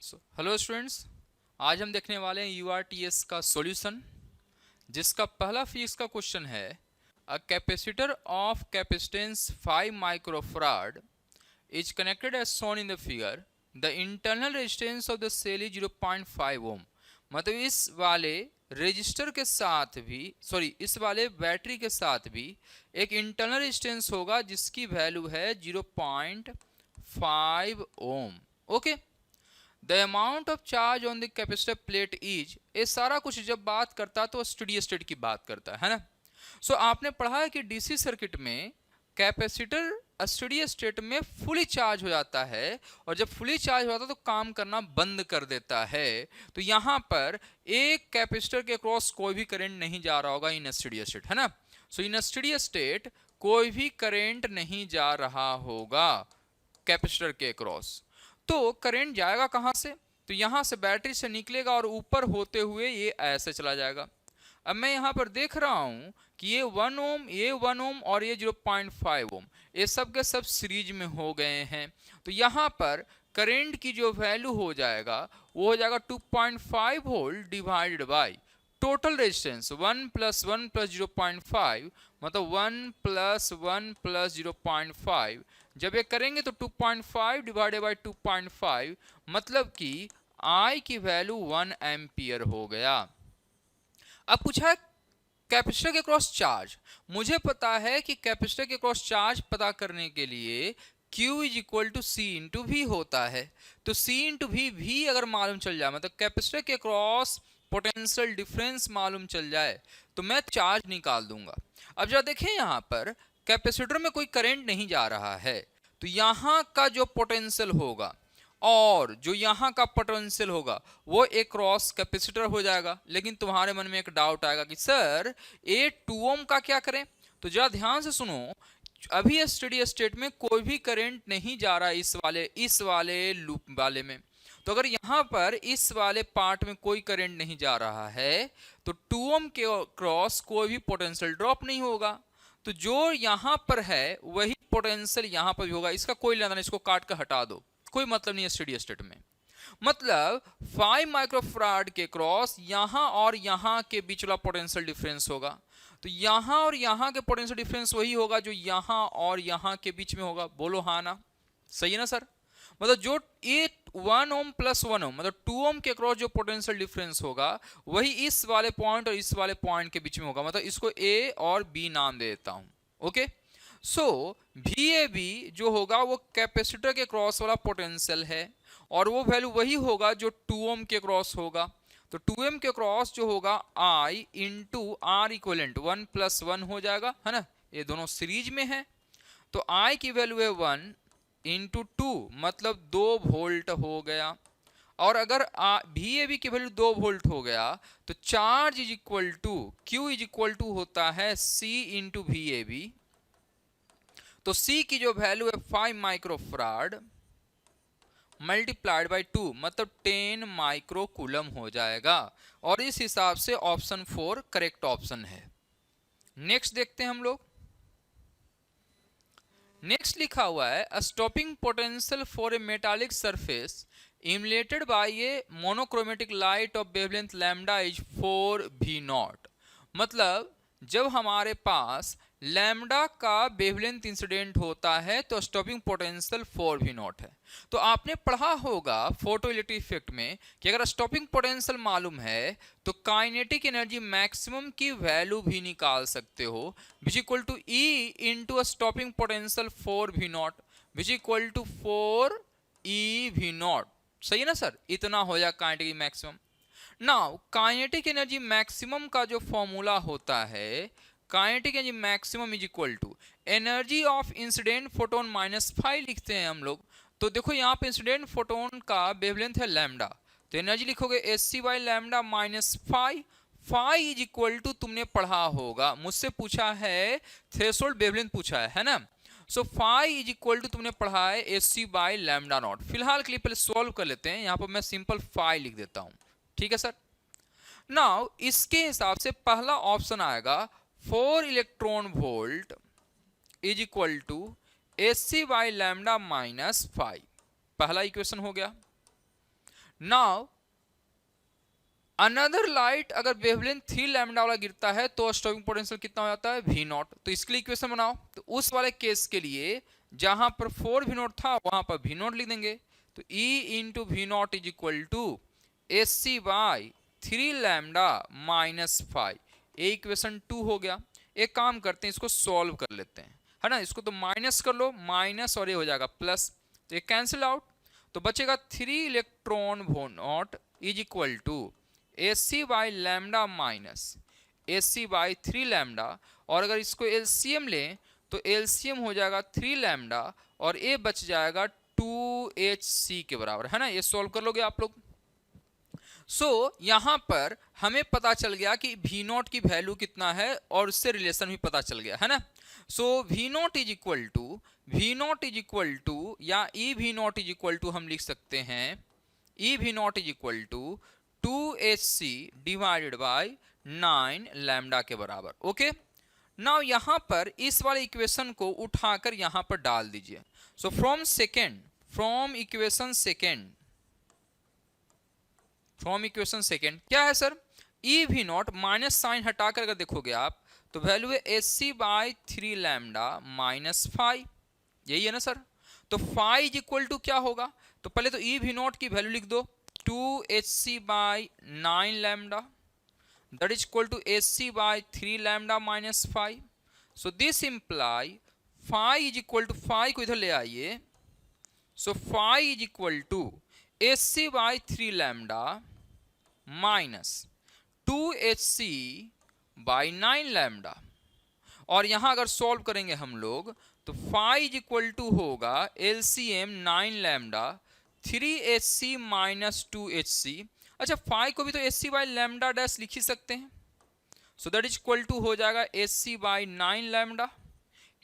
Hello students, आज हम देखने वाले हैं यूआरटीएस का सॉल्यूशन, जिसका पहला फिजिक्स का क्वेश्चन है a capacitor of capacitance 5 microfarad is connected as shown in the figure. The internal resistance of the cell is 0.5 ohm. मतलब इस वाले रजिस्टर के साथ भी इस वाले बैटरी के साथ भी एक इंटरनल रेजिस्टेंस होगा जिसकी वैल्यू है 0.5 ohm. Okay, the amount of charge on the capacitor plate is, ये सारा कुछ जब बात करता है तो स्टेडी स्टेट की बात करता है ना। आपने पढ़ा है कि डीसी सर्किट में कैपेसिटर स्टेडी स्टेट में फुली चार्ज हो जाता है, और जब फुली चार्ज हो जाता है तो काम करना बंद कर देता है। तो यहां पर एक कैपेसिटर के क्रॉस कोई भी करंट नहीं जा रहा होगा इन स्टेडी स्टेट, है ना। इन स्टेडी स्टेट कोई भी करंट नहीं जा रहा होगा कैपेसिटर के क्रॉस। तो करंट जाएगा कहां से? तो यहां से बैटरी से निकलेगा और ऊपर होते हुए ये ऐसे चला जाएगा। अब मैं यहां पर देख रहा हूं कि ये 1 ओम, ये 1 ओम और ये 0.5 ओम, ये सब के सब सीरीज में हो गए हैं। तो यहां पर करंट की जो वैल्यू हो जाएगा वो हो जाएगा 2.5 volt divided by total resistance 1 + 1 + 0.5, मतलब 1 + 1 + 0.5। जब ये करेंगे तो 2.5 डिवाइडेड बाय 2.5, मतलब कि I की वैल्यू 1 एम्पियर हो गया। अब पूछा है कैपेसिटर के क्रॉस चार्ज। मुझे पता है कि कैपेसिटर के क्रॉस चार्ज पता करने के लिए Q = C × V होता है। तो C × V अगर मालूम चल जाए, मतलब कैपेसिटर के क्रॉस पोटेंशियल डिफरेंस मालूम चल जाए, तो मैं चार्ज निकाल दूंगा। अब जब देखें यहां पर कैपेसिटर में कोई करंट नहीं जा रहा है, तो यहां का जो पोटेंशियल होगा और जो यहां का पोटेंशियल होगा वो एक क्रॉस कैपेसिटर हो जाएगा। लेकिन तुम्हारे मन में एक डाउट आएगा कि सर ये 2 ओम का क्या करें? तो जरा ध्यान से सुनो, अभी स्टेडी स्टेट में कोई भी करंट नहीं जा रहा है इस वाले लूप वाले में। तो अगर यहां पर इस वाले पार्ट में कोई करंट नहीं जा रहा है तो 2 ओम के क्रॉस कोई भी पोटेंशियल ड्रॉप नहीं होगा। तो जो यहां पर है वही पोटेंशियल यहां पर भी होगा। इसका कोई लेना नहीं, इसको काट कर हटा दो, कोई मतलब नहीं है स्टेडी स्टेट में। मतलब 5 माइक्रोफराड के क्रॉस यहां और यहां के बीच वाला पोटेंशियल डिफरेंस होगा। तो यहां और यहां के पोटेंशियल डिफरेंस वही होगा जो यहां और यहां के बीच में होगा। बोलो हाँ ना, सही है ना सर। मतलब जो ये 1 ओम + 1 ओम, मतलब 2 ओम के क्रॉस जो पोटेंशियल डिफरेंस होगा वही इस वाले पॉइंट और इस वाले पॉइंट के बीच में होगा। मतलब इसको A और B नाम दे देता हूं। ओके, VAB जो होगा वो कैपेसिटर के क्रॉस वाला पोटेंशियल है, और वो वैल्यू वही होगा जो 2 ओम के क्रॉस होगा। तो 2 ओम के क्रॉस जो होगा I × R = 1 + 1 हो जाएगा, है ना। ये दोनों सीरीज में है, तो I की वैल्यू है 1 × 2, मतलब 2 वोल्ट हो गया। और अगर VAB की वैल्यू 2 वोल्ट हो गया तो चार्ज Q = होता है C × VAB। तो C की जो वैल्यू है 5 माइक्रोफराड मल्टीप्लाइड बाय 2, मतलब 10 माइक्रोकूलम हो जाएगा। और इस हिसाब से ऑप्शन 4 करेक्ट ऑप्शन है। नेक्स्ट देखते हैं हम लोग। नेक्स्ट लिखा हुआ है a stopping potential for a metallic surface emulated by a monochromatic light of wavelength lambda is 4V0। मतलब जब हमारे पास लैम्डा का वेवलेंथ इंसिडेंट होता है तो स्टॉपिंग पोटेंशियल 4V0 है। तो आपने पढ़ा होगा फोटोइलेक्ट्रिक इफेक्ट में कि अगर स्टॉपिंग पोटेंशियल मालूम है तो काइनेटिक एनर्जी मैक्सिमम की वैल्यू भी निकाल सकते हो, which equal to E × stopping potential 4V0 which equal to 4eV0। सही है ना सर, इतना हो जाए kinetic maximum. Now kinetic energy maximum का जो फॉर्मूला होता है, kinetic energy maximum is equal to energy of incident photon -5 लिखते हैं हम लोग। तो देखो यहाँ पे इंसिडेंट फोटोन का वेवलेंथ है लैम्डा, तो एनर्जी लिखोगे Sc/λ -5। Phi is equal to तुमने पढ़ा होगा, मुझसे पूछा है थ्रेशोल्ड वेवलेंथ पूछा है ना। फाई इज इक्वल टू तुमने पढ़ा है Sc/λ0। फिलहाल के लिए पहले सॉल्व कर लेते हैं। यहाँ पर मैं सिंपल फाई लिख देता हूँ, ठीक है सर। नाउ इसके हिसाब से पहला ऑप्शन आएगा 4 electron volt is equal to Sc/λ -5। पहला इक्वेशन हो गया। नाउ अनदर लाइट अगर वेवलेंथ 3 लैम्डा वाला गिरता है तो स्टॉपिंग पोटेंशियल कितना हो जाता है V नॉट। तो इसके लिए इक्वेशन बनाओ। तो उस वाले केस के लिए जहां पर 4 V नॉट था वहां पर V नॉट लिख देंगे। तो E into V naught is equal to AC by 3 lambda minus 5। ये इक्वेशन 2 हो गया। एक काम करते हैं, इसको सॉल्व कर लेते हैं, है ना। इसको तो माइनस कर लो, माइनस और ये हो जाएगा प्लस, तो ये कैंसिल आउट। तो बचेगा 3 electron V naught is equal to AC by lambda minus AC by 3 lambda. और अगर इसको LCM लें तो LCM हो जाएगा 3 लैम्डा और ये बच जाएगा 2HC के बराबर, है ना। ये सॉल्व कर लोगे आप लोग। यहां पर हमें पता चल गया कि V नॉट की वैल्यू कितना है और उससे रिलेशन भी पता चल गया, है ना। V naught is equal to या E V naught is equal to हम लिख सकते हैं E V naught is equal to 2HC divided by 9 lambda के बराबर। ओके, नाउ यहां पर इस वाले इक्वेशन को उठाकर यहां पर डाल दीजिए। सो फ्रॉम इक्वेशन सेकेंड क्या है sir, E V naught minus sign हटाकर अगर देखोगे आप तो वैल्यू है AC बाई 3 लैम्डा माइनस 5, यही है ना सर। तो 5 इज इक्वल टू क्या होगा, तो पहले तो E V नॉट की वैल्यू लिख दो 2HC by 9 lambda that is equal to AC by 3 lambda minus 5. So this imply phi is equal to phi को इधर ले आइए। So phi is equal to AC by 3 lambda minus 2HC by 9 lambda। और यहां अगर solve करेंगे हम लोग तो phi is equal to होगा LCM 9 lambda 3HC minus 2HC। अच्छा, फाई को भी तो AC बाई लैम्डा डैश लिख ही सकते हैं। So that is equal to हो जाएगा AC बाई 9 लैम्डा,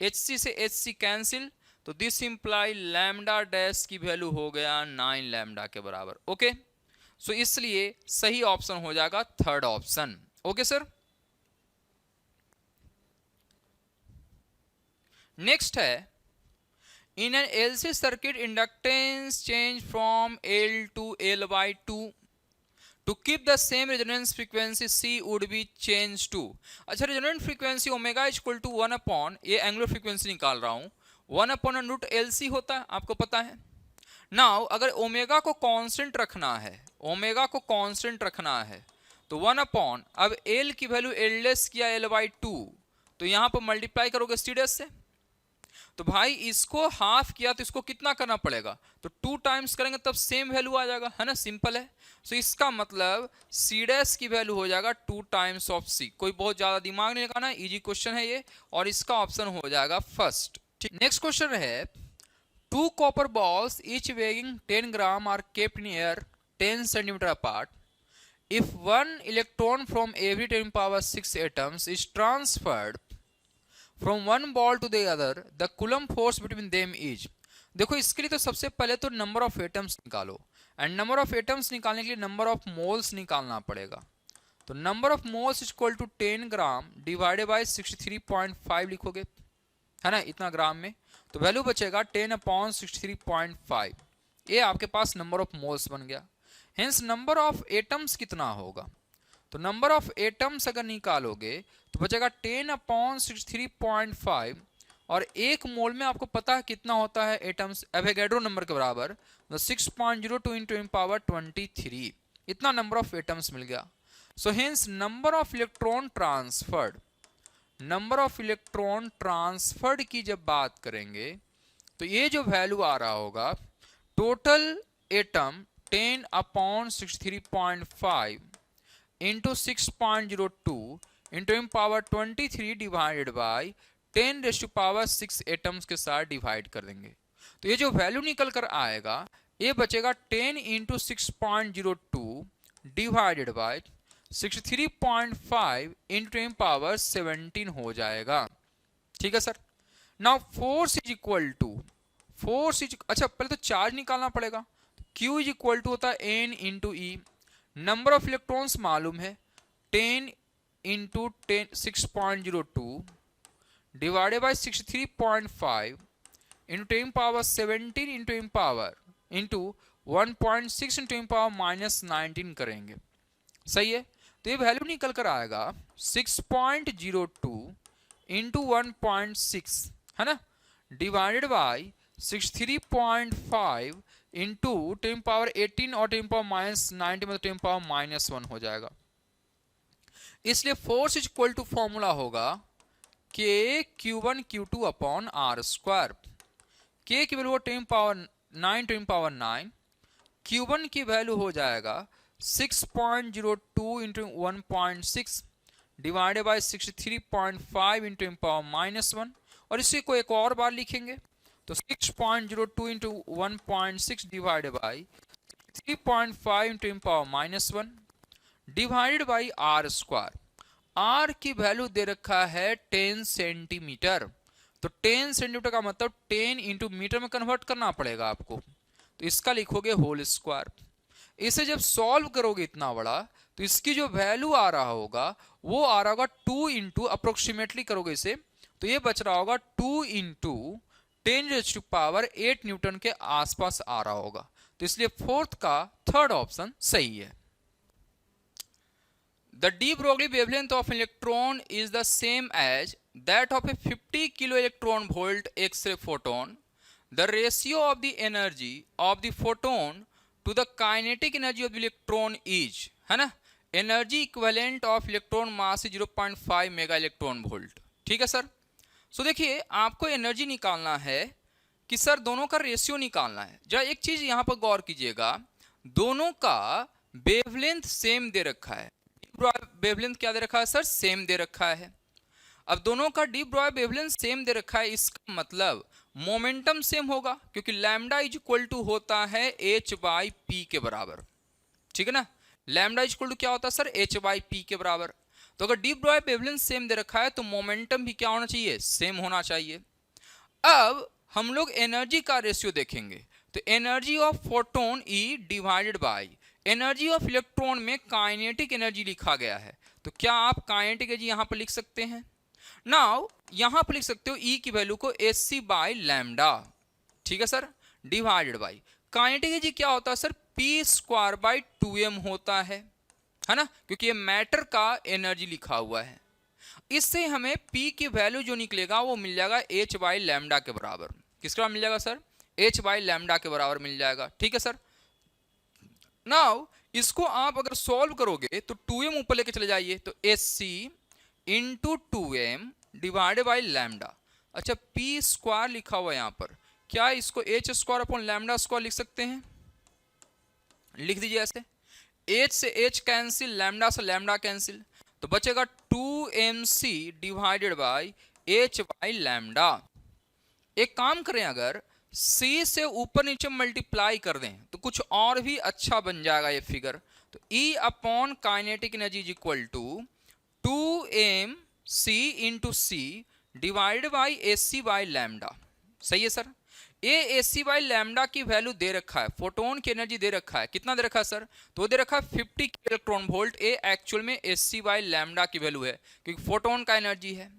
HC से HC कैंसिल, तो दिस इंप्लाई लैम्डा डैश की वैल्यू हो गया 9 लैम्डा के बराबर। ओके, सो इसलिए सही ऑप्शन हो जाएगा third option. Okay sir, next है in an LC circuit inductance change from L to L by 2 to keep the same resonance frequency C would be changed to। अच्छा, resonant frequency omega is equal to 1 upon, ये angular frequency निकाल रहा हूं, 1 upon root LC होता है, आपको पता है। नाउ अगर ओमेगा को कांस्टेंट रखना है तो 1 अपॉन, अब L की वैल्यू L' किया L बाई 2, तो यहां पर मल्टीप्लाई करोगे C' से, तो भाई इसको हाफ किया तो इसको कितना करना पड़ेगा, तो 2 टाइम्स करेंगे तब सेम वैल्यू आ जाएगा, है ना, सिंपल है। सो इसका मतलब C' की वैल्यू हो जाएगा 2 टाइम्स ऑफ C। कोई बहुत ज्यादा दिमाग नहीं लगाना, इजी क्वेश्चन है ये, और इसका ऑप्शन हो जाएगा फर्स्ट। ठीक, नेक्स्ट क्वेश्चन है 2 copper balls each weighing 10 gram are kept in air 10 centimetre apart. If 1 electron from every 10 power 6 atoms is transferred from one ball to the other, the coulomb force between them is। देखो इसके लिए तो सबसे पहले तो number of atoms निकालो, and number of atoms निकालने के लिए नंबर ऑफ मोल्स निकालना पड़ेगा। तो number of moles is equal to 10 gram divided by 63.5 लिखोगे, है ना, इतना ग्राम में, तो वैल्यू बचेगा 10 अपॉन 63.5। ये आपके पास नंबर ऑफ मोल्स बन गया। हेंस नंबर ऑफ एटम्स कितना होगा, तो नंबर ऑफ एटम्स अगर निकालोगे तो बचेगा 10 अपॉन 63.5, और एक मोल में आपको पता है कितना होता है एटम्स, एवोगैड्रो नंबर के बराबर, तो 6.02 इंटू 10 पावर 23, इतना नंबर ऑफ एटम्स मिल गया। So hence number of electron transferred की जब बात करेंगे तो ये जो वैल्यू आ रहा होगा total atom 10 upon 63.5 into 6.02 into m power 23 divided by 10 raise to power 6 atoms के साथ डिवाइड कर देंगे, तो ये जो वैल्यू निकल कर आएगा ये बचेगा 10 into 6.02 divided by 63.5 into m power 17 हो जाएगा। ठीक है sir. Now force is equal to, अच्छा पहले तो चार्ज निकालना पड़ेगा, Q इज इक्वल टू होता है N into E, number of electrons मालूम है 10 into 6.02 divided by 63.5 into 10 power 17 into m power into 1.6 into power minus 19 करेंगे, सही है। तो ये वैल्यू निकल कर आएगा 6.02 इंटू 1.6, है ना, डिवाइडेड बाई 63.5 इंटू 10 पावर 18 और 10 पावर माइनस 90 मतलब 10 पावर माइनस 1 हो जाएगा। इसलिए force is equal to formula होगा के Q1 Q2 upon are square. के की वैल्यू 10 पावर 9 10 पावर 9, Q1 की वैल्यू हो जाएगा 6.02 into 1.6 divided by 63.5 into power minus 1, और इसी को एक और बार लिखेंगे तो 6.02 into 1.6 divided by 3.5 into power minus 1 divided by R square. R की वैल्यू दे रखा है 10 सेंटीमीटर, तो 10 सेंटीमीटर का मतलब 10 इंटू मीटर में कन्वर्ट करना पड़ेगा आपको, तो इसका लिखोगे होल स्क्वायर। इसे जब सॉल्व करोगे इतना बड़ा तो इसकी जो वैल्यू आ रहा होगा वो आ रहा होगा 2 इंटू, अप्रोक्सीमेटली करोगे इसे तो ये बच रहा होगा 2 इंटू 10⁸ न्यूटन के आसपास आ रहा होगा। तो इसलिए फोर्थ का थर्ड ऑप्शन सही है। The de Broglie wavelength of an electron is the same as that of a 50 kilo electron volt X-ray photon. The ratio of the energy of the photon to the kinetic energy of the electron is, है ना, energy equivalent of electron mass is 0.5 mega electron volt. ठीक है sir. सो देखिए आपको energy निकालना है कि sir दोनों का रेशियो निकालना है। जरा एक चीज यहां पर गौर कीजिएगा, दोनों का वेवलेंथ सेम दे रखा है। वेवलेंथ क्या दे रखा है सर, सेम दे रखा है। अब दोनों का डी ब्रॉय वेवलेंथ सेम दे रखा है, इसका मतलब मोमेंटम सेम होगा क्योंकि लैम्डा इज इक्वल टू होता है h बाई पी के बराबर। ठीक है ना, लैम्डा इज इक्वल टू क्या होता है सर, h बाई पी के बराबर। तो अगर डी ब्रॉय वेवलेंथ सेम दे रखा है तो मोमेंटम भी क्या होना चाहिए, सेम होना चाहिए। अब हम लोग एनर्जी का रेशियो देखेंगे तो energy of photon E divided by energy of electron में काइनेटिक एनर्जी लिखा गया है, तो क्या आप काइनेटिक एनर्जी यहां पर लिख सकते हैं। नाउ यहां पर लिख सकते हो ई की वैल्यू को एच बाई लैम्डा, ठीक है sir, divided by kinetic energy क्या होता है sir, P square by 2m होता है ना, क्योंकि ये मैटर का एनर्जी लिखा हुआ है। इससे हमें P की वैल्यू जो निकलेगा वो मिल जाएगा h बाई लैम्डा के बराबर। किसके बराबर मिल जाएगा सर, h बाई लैम्डा के बराबर मिल जाएगा। ठीक है सर। नाउ इसको आप अगर सॉल्व करोगे तो 2m ऊपर लेके चले जाइए तो hc into 2m divided by lambda. अच्छा P स्क्वायर लिखा हुआ है यहाँ पर, क्या इसको h square upon lambda square लिख सकते हैं, लिख दीजिए ऐसे, h से h कैंसिल, लैम्डा से लैम्डा कैंसिल, तो बचेगा 2mc divided by h by lambda. एक काम करें, अगर c से ऊपर नीचे मल्टीप्लाई कर दें तो कुछ और भी अच्छा बन जाएगा ये फिगर। तो E upon kinetic energy is equal to 2mc into C divided by H by lambda. सही है सर। ये एच बाई लैम्डा की वैल्यू दे रखा है, फोटोन की एनर्जी दे रखा है, कितना दे रखा है सर, तो दे रखा है 50 इलेक्ट्रॉन वोल्ट। ए एक्चुअल में एच बाई लैम्डा की वैल्यू है क्योंकि फोटोन का एनर्जी है।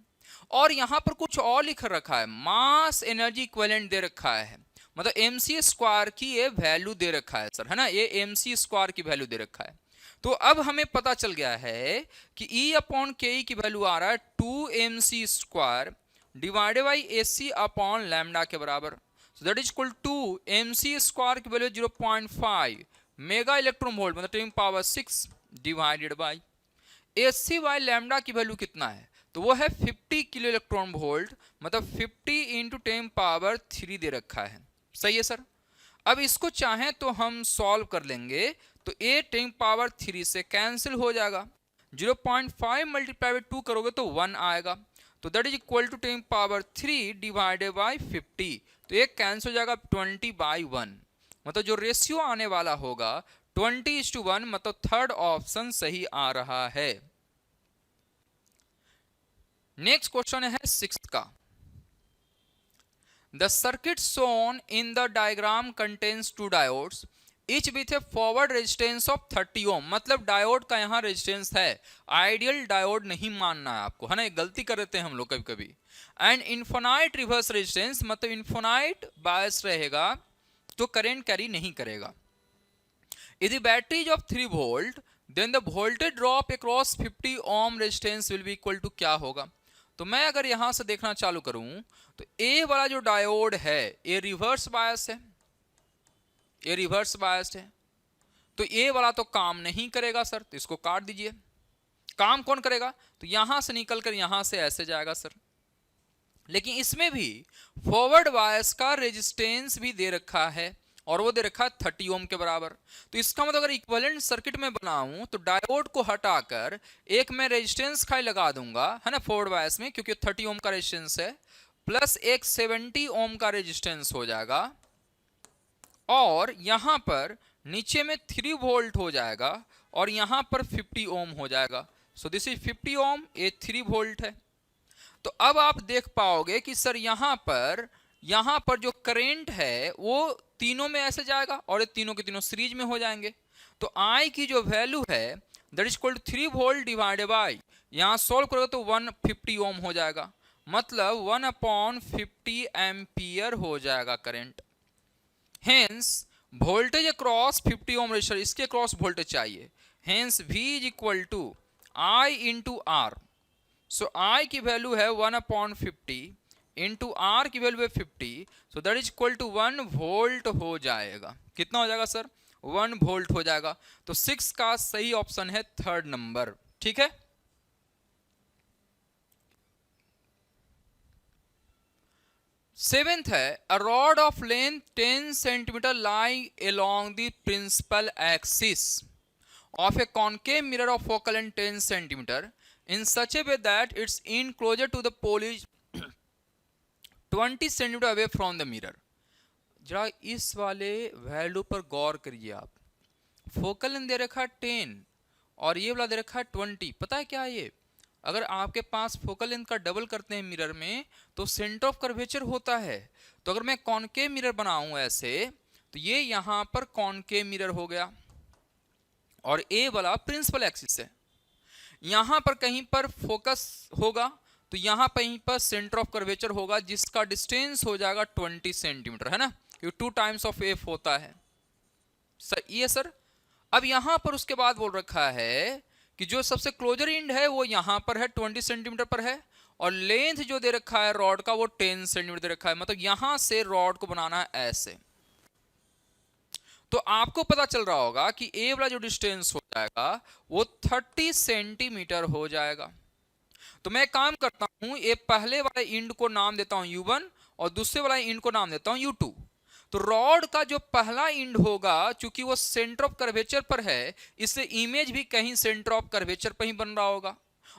और यहां पर कुछ और लिख रखा है, मास एनर्जी इक्विवेलेंट दे रखा है, मतलब mc स्क्वायर की ये वैल्यू दे रखा है सर, है ना, ये mc स्क्वायर की वैल्यू दे रखा है। तो अब हमें पता चल गया है कि E अपॉन के की वैल्यू आ रहा है 2mc square divided by H upon lambda के बराबर। So that is equal to mc square की वैल्यू 0.5 मेगा इलेक्ट्रॉन वोल्ट मतलब 10 power 6 divided by H by lambda की वैल्यू कितना है, तो वो है 50 किलो इलेक्ट्रॉन वोल्ट मतलब 50 इंटू 10 पावर 3 दे रखा है। सही है सर। अब इसको चाहें तो हम सॉल्व कर लेंगे तो a 10 पावर 3 से कैंसिल हो जाएगा, 0.5 मल्टीप्लाई बाई 2 करोगे तो 1 आएगा, तो that is equal to 10 power 3 divided by 50, तो ये कैंसिल हो जाएगा 20 बाई 1, मतलब जो रेशियो आने वाला होगा 20:1, मतलब थर्ड ऑप्शन सही आ रहा है। नेक्स्ट क्वेश्चन है सिक्स्थ का। The circuit shown in the diagram contains two diodes, each with a forward resistance of 30 ohm, मतलब डायोड का यहाँ रेजिस्टेंस है, आइडियल डायोड नहीं मानना है आपको, है ना, गलती कर देते हैं हम लोग कभी कभी। एंड इन्फिनाइट रिवर्स रेजिस्टेंस, मतलब इन्फिनाइट बायस रहेगा तो करंट कैरी नहीं करेगा। If the battery is of 3 volt, then the voltage drop across 50 ohm resistance will be equal to क्या होगा? तो मैं अगर यहां से देखना चालू करूं तो ए वाला जो डायोड है ये रिवर्स बायस है, ये रिवर्स बायस्ड है, तो ए वाला तो काम नहीं करेगा सर, तो इसको काट दीजिए। काम कौन करेगा? तो यहां से निकलकर यहां से ऐसे जाएगा सर। लेकिन इसमें भी फॉरवर्ड बायस का रेजिस्टेंस भी दे रखा है और वो दे रखा है 30 ओम के बराबर। तो इसका मतलब अगर इक्विवेलेंट सर्किट में बनाऊं तो डायोड को हटाकर एक मैं रेजिस्टेंस खाली लगा दूंगा, है ना, फॉरवर्ड बायस में, क्योंकि 30 ओम का रेजिस्टेंस है, प्लस एक 70 ओम का रेजिस्टेंस हो जाएगा, और यहां पर नीचे में 3 वोल्ट हो जाएगा और यहां पर 50 ओम हो जाएगा। सो दिस इज 50 ओम, ये 3 वोल्ट है। तो अब आप देख पाओगे कि सर यहां पर जो करंट है वो तीनों में ऐसे जाएगा और ये तीनों के तीनों सीरीज में हो जाएंगे। तो आई की जो वैल्यू है that is equal to 3 volt divided by, यहां सॉल्व करोगे तो 150 ओम हो जाएगा, मतलब 1/50 एम्पियर हो जाएगा current. Hence voltage across 50 ohm resistor, इसके अक्रॉस वोल्टेज चाहिए, hence V is equal to I into R. So I की वैल्यू है 1/50 इंटू आर की वैल्यू है 50, so that is equal to 1 volt हो जाएगा। कितना हो जाएगा सर? 1 वोल्ट हो जाएगा। तो 6 का सही ऑप्शन है 3rd नंबर, ठीक है। 7th है a rod of length 10 centimetre lying along the principal axis of a concave mirror of focal length 10 centimeter in such a way that its end closer to the pole is 20 centimeter away from the mirror। जरा इस वाले value पर गौर करिए आप। Focal length दे रखा है 10 और ये वाला दे रखा है 20। पता है क्या है ये? अगर आपके पास फोकल लेंथ का डबल करते हैं मिरर में तो सेंटर ऑफ कर्वेचर होता है। तो अगर मैं कॉनकेव मिरर बनाऊं ऐसे, तो ये यहां पर कॉनकेव मिरर हो गया और ए वाला प्रिंसिपल एक्सिस है। यहां पर कहीं पर फोकस होगा तो यहां कहीं पर सेंटर ऑफ कर्वेचर होगा जिसका डिस्टेंस हो जाएगा 20 सेंटीमीटर, है ना, क्योंकि 2 टाइम्स ऑफ एफ होता है सर, ये सर। अब यहां पर उसके बाद बोल रखा है कि जो सबसे क्लोजर एंड है वो यहां पर है 20 सेंटीमीटर पर है, और लेंथ जो दे रखा है रॉड का वो 10 सेंटीमीटर दे रखा है, मतलब यहां से रॉड को बनाना है ऐसे। तो आपको पता चल रहा होगा कि ए वाला जो डिस्टेंस हो जाएगा वो 30 सेंटीमीटर हो जाएगा। तो मैं काम करता हूं, ये पहले वाले इंड को नाम देता हूं U1 और दूसरे वाला इंड को नाम देता हूं U2। तो रॉड का जो पहला इंड होगा, चूंकि वो सेंटर ऑफ कर्वेचर पर है, इससे इमेज भी कहीं सेंटर ऑफ कर्वेचर पर ही बन रहा होगा,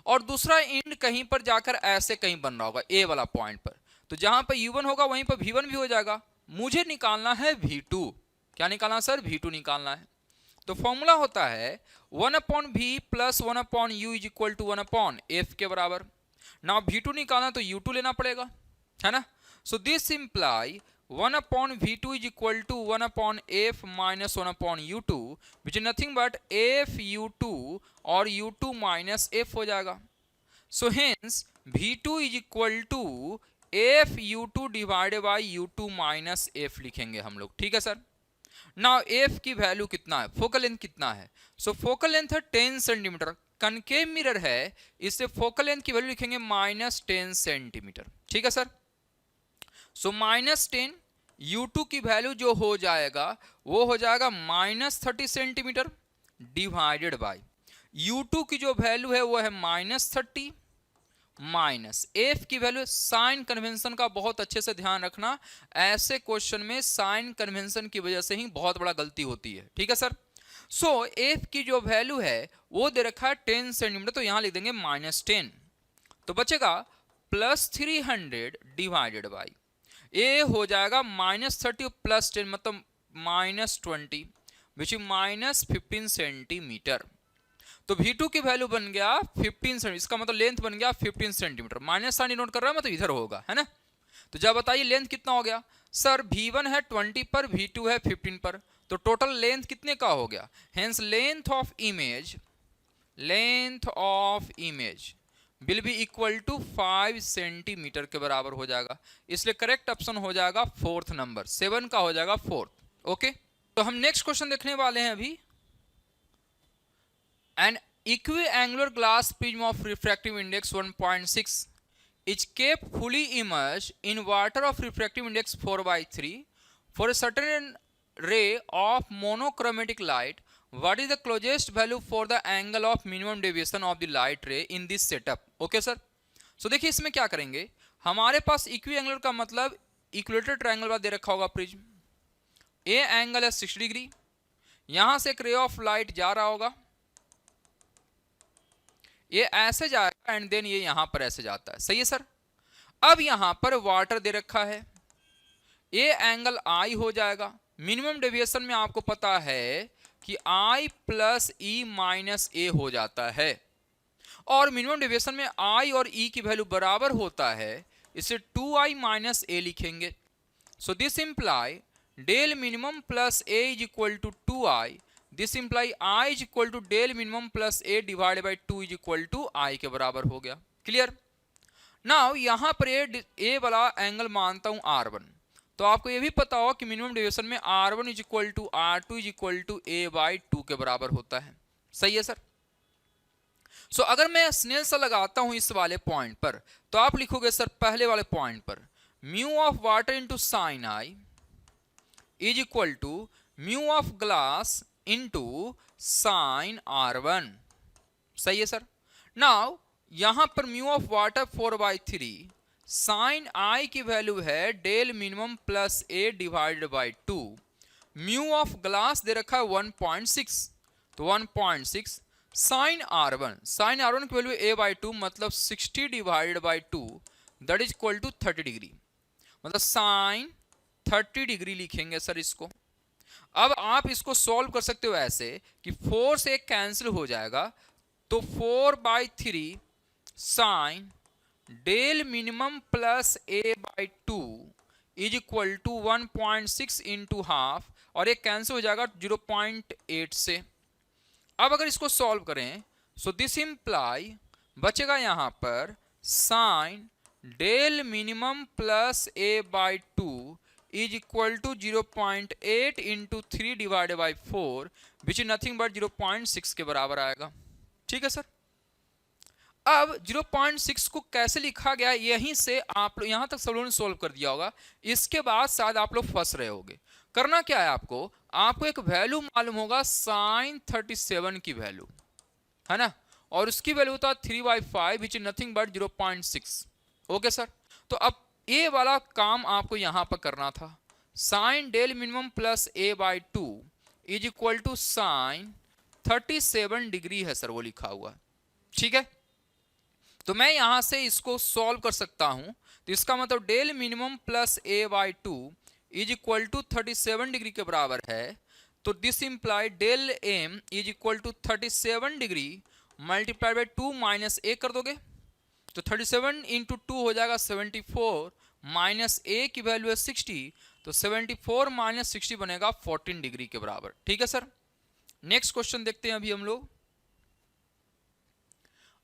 और दूसरा इंड कहीं पर जाकर ऐसे कहीं बन रहा होगा ए वाला पॉइंट पर। तो जहां पर U1 होगा वहीं पर V1 भी हो जाएगा। मुझे निकालना है V2। क्या निकालना सर? V2 निकालना है। तो फॉर्मूला होता है 1/V plus 1/U is equal to 1/F के बराबर। नाउ V2 निकालना तो U2 लेना पड़ेगा, है ना। सो this imply 1/V2 is equal to 1/F minus 1/U2, which is nothing but FU2 और U2 minus F हो जाएगा। So hence V2 is equal to FU2 divided by U2 minus F लिखेंगे हम लोग, ठीक है सर। नाउ F की value कितना है, फोकल लेंथ कितना है? सो फोकल लेंथ है 10 सेंटीमीटर, कनकेव मिरर है, इससे फोकल लेंथ की वैल्यू लिखेंगे -10 सेंटीमीटर, ठीक है सर। सो -10 U2 की वैल्यू जो हो जाएगा वो हो जाएगा -30 सेंटीमीटर डिवाइडेड बाय U2 की जो वैल्यू है वो है -30 माइनस F की वैल्यू। साइन कन्वेंशन का बहुत अच्छे से ध्यान रखना, ऐसे क्वेश्चन में साइन कन्वेंशन की वजह से ही बहुत बड़ा गलती होती है, ठीक है सर। सो F की जो वैल्यू है वो दे रखा है 10 सेंटीमीटर, तो यहां लिख देंगे -10, तो बचेगा +300 डिवाइडेड बाई ए हो जाएगा -30 प्लस 10 मतलब -20 विच इज -15 सेंटीमीटर। तो V2 की वैल्यू बन गया 15 सेंटीमीटर, इसका मतलब लेंथ बन गया 15 सेंटीमीटर। माइनस साइन नोट कर रहा है मतलब इधर होगा, है ना। तो जब बताइए लेंथ कितना हो गया सर? V1 है 20 पर, V2 है 15 पर, तो टोटल लेंथ कितने का हो गया? Hence length of image will be equal to 5 centimetre के बराबर हो जाएगा। इसलिए करेक्ट ऑप्शन हो जाएगा 4th नंबर, 7 का हो जाएगा 4th। ओके, तो हम नेक्स्ट क्वेश्चन देखने वाले हैं अभी। An equiangular glass prism of refractive index 1.6 is kept fully immersed in water of refractive index 4/3 for a certain ray of monochromatic light. What is the closest value for the angle of minimum deviation of the light ray in this setup? Okay sir. So देखिए इसमें क्या करेंगे, हमारे पास इक्विएंगुलर का मतलब equilateral triangle वाला दे रखा होगा प्रिज्म, ए एंगल है 60 डिग्री, यहां से एक रे ऑफ लाइट जा रहा होगा, ये ऐसे जाएगा एंड देन ये यहां पर ऐसे जाता है, सही है सर। अब यहां पर वाटर दे रखा है, ये एंगल आई हो जाएगा, मिनिमम डेविएशन में आपको पता है कि आई प्लस ई माइनस ए हो जाता है, और मिनिमम डेविएशन में आई और ई की वैल्यू बराबर होता है, इसे 2i माइनस ए लिखेंगे। So this imply del minimum plus A is equal to 2i, this imply i is equal to del minimum plus A divided by 2 is equal to i के बराबर हो गया। Clear. Now यहां पर ए वाला angle मानता हूं R1, तो आपको ये भी पता हो कि मिनिमम डेविएशन में R1 is equal to R2 is equal to a by 2 के बराबर होता है, सही है सर। सो अगर मैं स्नेल सा लगाता हूं इस वाले पॉइंट पर, तो आप लिखोगे सर पहले वाले पॉइंट पर mu of water into sine i is equal to mu of glass into sine R1, सही है सर। नाउ यहां पर mu of water 4/3, sine i की वैल्यू है del minimum plus A divided by 2, mu of glass दे रखा है 1.6, तो 1.6 साइन R1 की वैल्यू a बाई 2 मतलब 60 divided by 2 that is equal to 30 degree, मतलब साइन 30 डिग्री लिखेंगे सर इसको। अब आप इसको सॉल्व कर सकते हो ऐसे कि 4 से कैंसिल हो जाएगा, तो 4/3 sine del minimum plus a by 2 is equal to 1.6 into half, और ये कैंसिल हो जाएगा 0.8 से। अब अगर इसको सॉल्व करें, सो दिस इंप्लाई बचेगा यहां पर sine del minimum plus A by 2 is equal to 0.8 into 3 divided by 4 which is nothing but 0.6 के बराबर आएगा, ठीक है सर। अब 0.6 को कैसे लिखा गया, यहीं से आप यहां तक सब लोगों ने सोल्व कर दिया होगा, इसके बाद शायद आप लोग फंस रहे होगे। करना क्या है, आपको एक वैल्यू मालूम होगा साइन 37 की वैल्यू है ना, और उसकी वैल्यू होता है 3/5 विच is nothing but 0.6। Okay sir, तो अब ए वाला काम आपको यहां पर करना था, sine del minimum plus A by 2 is equal to sine 37 degree है सर वो लिखा हुआ, ठीक है। तो मैं यहां से इसको सॉल्व कर सकता हूं, तो इसका मतलब del minimum plus A by 2 is equal to 37 degree के बराबर है, तो this imply del m is equal to 37 degree multiply by 2 minus A कर दोगे, तो 37 इंटू 2 हो जाएगा 74, माइनस ए की वैल्यू है 60, तो 74 माइनस 60 बनेगा 14 डिग्री के बराबर, ठीक है सर। नेक्स्ट क्वेश्चन देखते हैं अभी हम लोग।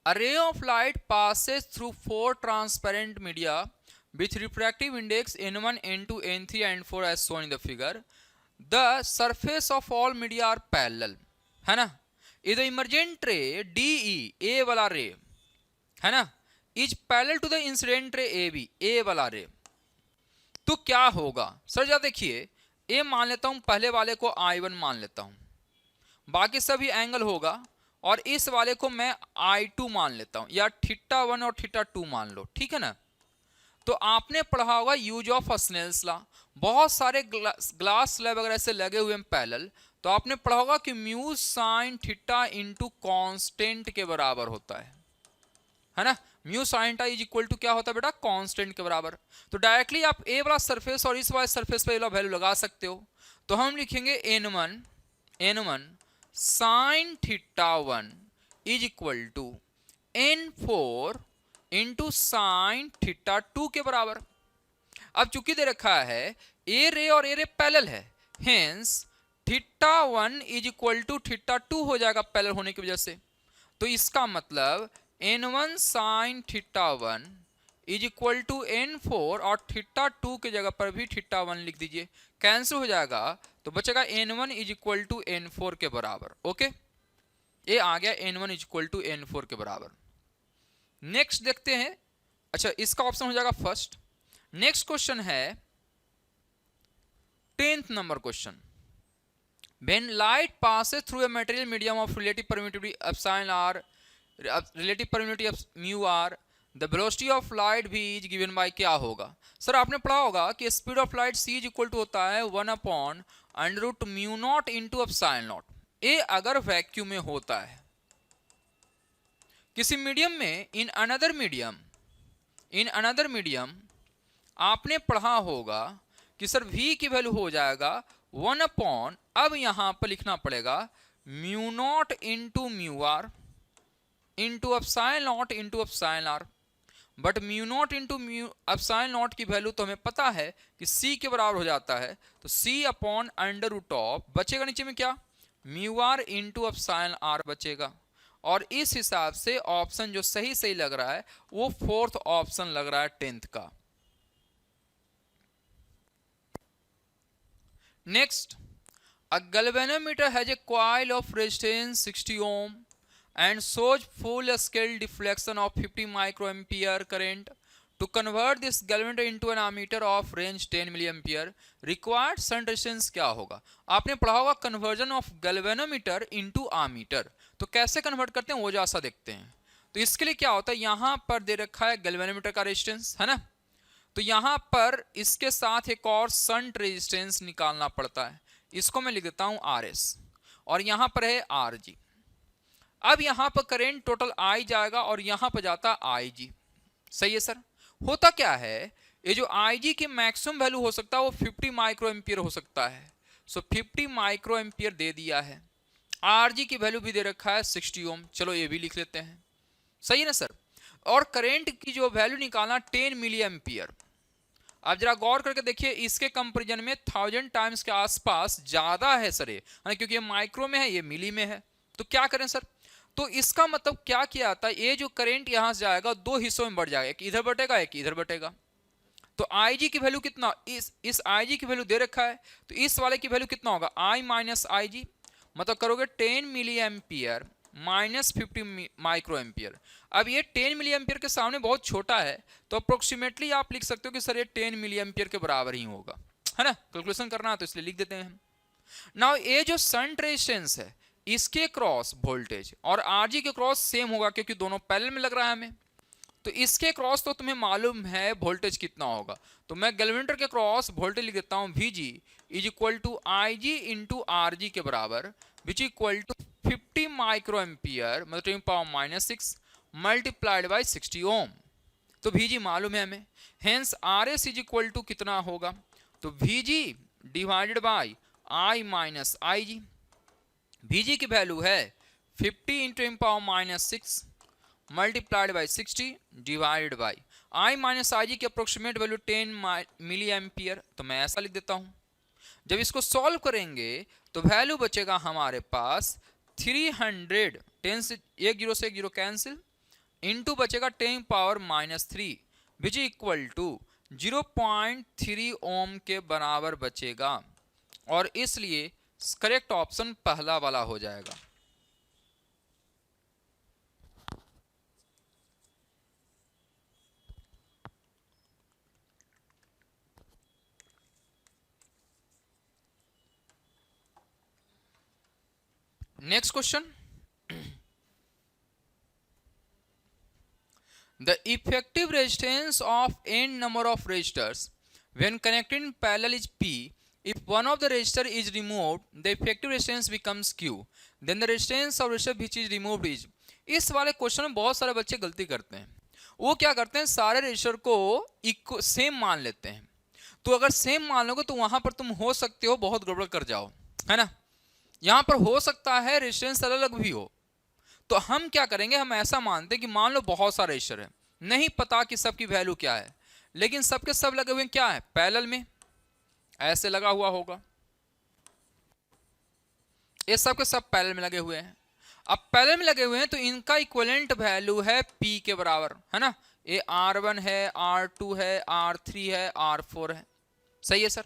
A ray of light passes through 4 transparent media with refractive index n1, n2, n3 and 4 as shown in the figure. The surface of all media are parallel, है ना। If the emergent ray DE, A वाला रे है ना, is parallel to the incident ray AB, A वाला रे, तो क्या होगा सर। जा देखिए, A मान लेता हूं, पहले वाले को I1 मान लेता हूं, बाकी सभी एंगल होगा, और इस वाले को मैं I2 मान लेता हूं, या θ1 और θ2 मान लो, ठीक है ना। तो आपने पढ़ा होगा यूज ऑफ स्नेल्स लॉ, बहुत सारे ग्लास स्लैब वगैरह से लगे हुए हैं पैरेलल, तो आपने पढ़ा होगा कि mu sine theta into constant के बराबर होता है ना। Mu sine theta is equal to क्या होता है बेटा, कांस्टेंट के बराबर। तो डायरेक्टली आप ए वाला सरफेस और इस वाले सरफेस पे वैल्यू लगा सकते हो, तो हम लिखेंगे n1 sine θ1 is equal to n4 into sine θ2 के बराबर। अब चूंकि दे रखा है ए रे और ए रे पैरेलल है, हेंस θ1 इज इक्वल टू θ2 हो जाएगा पैरेलल होने की वजह से। तो इसका मतलब n1 sine θ1 is equal to n4, और θ2 के जगह पर भी θ1 लिख दीजिए, कैंसिल हो जाएगा, तो बचेगा n1 is equal to n4 के बराबर। ओके, ए आ गया N1 इक्वल टू N4 के बराबर। नेक्स्ट देखते हैं, अच्छा इसका ऑप्शन हो जाएगा फर्स्ट। नेक्स्ट क्वेश्चन है 10th number question. When light passes through a material medium of relative permittivity epsilon r, relative permittivity of mu r, the velocity of light v is given by, क्या होगा sir? आपने पढ़ा होगा कि speed of light c is equal to होता है 1/√μ0 into epsilon naught. ए अगर vacuum में होता है किसी मीडियम में, इन अनदर मीडियम आपने पढ़ा होगा कि सर v की वैल्यू हो जाएगा 1/, अब यहां पर लिखना पड़ेगा μ0 इंटू mu are into epsilon not into epsilon r. But μ0 into epsilon not की वैल्यू तो हमें पता है कि c के बराबर हो जाता है, तो c/√, बचेगा नीचे में क्या, mu are into epsilon R बचेगा। और इस हिसाब से ऑप्शन जो सही लग रहा है वो फोर्थ ऑप्शन लग रहा है 10th का। Next, a galvanometer has a coil of resistance 60 ohm and shows full scale deflection of 50 microampere current. To convert this galvanometer into an ammeter of range 10 milliampere, required shunt resistance क्या होगा? आपने पढ़ा होगा conversion of galvanometer into ammeter, तो कैसे convert करते हैं वो जैसा देखते हैं। तो इसके लिए क्या होता है, यहां पर दे रखा है galvanometer का रेजिस्टेंस है ना, तो यहां पर इसके साथ एक और शंट रेजिस्टेंस निकालना पड़ता है, इसको मैं लिख देता हूं RS, और यहां पर है RG। अब यहां पर करंट टोटल I जाएगा और यहां पर जाता IG। सही है सर? होता क्या है, ये जो IG की मैक्सिमम वैल्यू हो सकता है वो 50 माइक्रो एम्पियर हो सकता है। सो 50 माइक्रो एम्पियर दे दिया है। RG की वैल्यू भी दे रखा है 60 ओम, चलो ये भी लिख लेते हैं। सही है ना सर? और करंट की जो वैल्यू निकालना 10 मिली एम्पियर। आप जरा गौर करके देखिए, इसके कंपैरिजन में 1000 टाइम्स के आसपास ज्यादा है सर ये, क्योंकि ये माइक्रो में है, ये मिली में है। तो क्या करें सर? तो इसका मतलब क्या किया जाता है, ये जो करंट यहां से जाएगा दो हिस्सों में बढ़ जाएगा, एक इधर बटेगा एक इधर बटेगा। तो IG की वैल्यू कितना, इस IG की वैल्यू दे रखा है, तो इस वाले की वैल्यू कितना होगा, I माइनस IG, मतलब करोगे 10 milli ampere minus 50 micro ampere. अब ये 10 मिली एम्पियर के सामने बहुत छोटा है, तो अप्रोक्सीमेटली आप लिख सकते हो कि सर ये 10 मिली एम्पियर के बराबर ही होगा, है ना। कैलकुलेशन करना है तो इसलिए लिख देते हैं हम। नाउ ये जो शंट रेजिस्टेंस है इसके क्रॉस वोल्टेज और RG के क्रॉस सेम होगा, क्योंकि दोनों पैरेलल में लग रहा है हमें। तो इसके क्रॉस तो तुम्हें मालूम है वोल्टेज कितना होगा, तो मैं गैल्वेनोमीटर के क्रॉस वोल्टेज लिख देता हूं VG is equal to IG into RG के बराबर, which equal to 50 micro ampere मतलब 10⁻⁻⁶ मल्टीप्लाइड बाई 60 ओम। तो VG मालूम है हमें, hence RS is equal to कितना होगा, तो VG divided by I minus IG। VG की वैल्यू है 50 into 10⁻⁻⁶ multiplied by 60 divided by I minus IG की अप्रोक्सीमेट वैल्यू 10 मिली एम्पियर। तो मैं ऐसा लिख देता हूं। जब इसको सॉल्व करेंगे तो वैल्यू बचेगा हमारे पास 300, 10 से एक जीरो कैंसिल, इंटू बचेगा 10⁻⁻³ विच इक्वल टू 0.3 ओम के बराबर बचेगा, और इसलिए करेक्ट ऑप्शन पहला वाला हो जाएगा। Next question, the effective resistance of n number of resistors when connected in parallel is P. If one of the resistor is removed, the effective resistance becomes Q. Then the resistance of resistor which is removed is. इस वाले question में बहुत सारे बच्चे गलती करते हैं। वो क्या करते हैं, सारे रेजिस्टर को सेम मान लेते हैं। तो अगर सेम मान लोगे तो वहां पर तुम हो सकते हो बहुत गड़बड़ कर जाओ, है ना। यहां पर हो सकता है रेजिस्टेंस अलग अलग भी हो। तो हम क्या करेंगे, हम ऐसा मानते हैं कि मान लो बहुत सारे रेजिस्टर है, नहीं पता कि सबकी वैल्यू क्या है, लेकिन सबके सब लगे हुए क्या है, पैरेलल में ऐसे लगा हुआ होगा। ये सबके सब पैरेलल में लगे हुए हैं। अब पैरेलल में लगे हुए हैं तो इनका इक्विवेलेंट वैल्यू है P के बराबर, है ना। ये R1 है, R2 है, R3 है, R4 है। सही है सर?